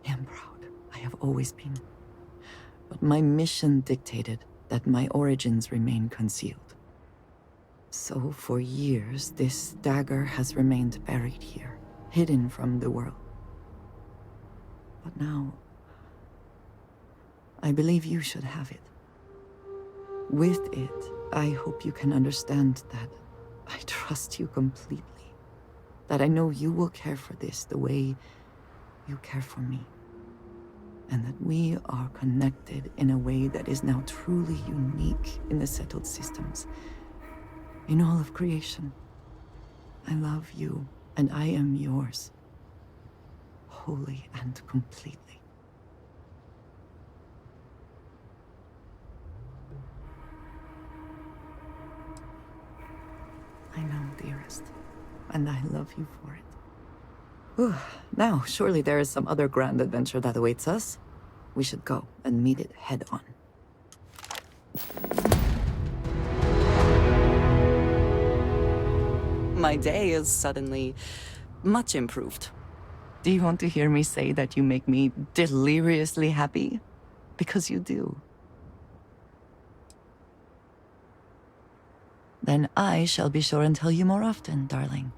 Speaker 1: I am proud. I have always been. But my mission dictated that my origins remain concealed. So for years, this dagger has remained buried here, hidden from the world. But now, I believe you should have it. With it, I hope you can understand that I trust you completely. That I know you will care for this the way you care for me. And that we are connected in a way that is now truly unique in the settled systems. In all of creation. I love you, and I am yours. Wholly and completely. I know, dearest. And I love you for it. Whew. Now, surely there is some other grand adventure that awaits us. We should go and meet it head on. My day is suddenly much improved. Do you want to hear me say that you make me deliriously happy? Because you do. Then I shall be sure and tell you more often, darling.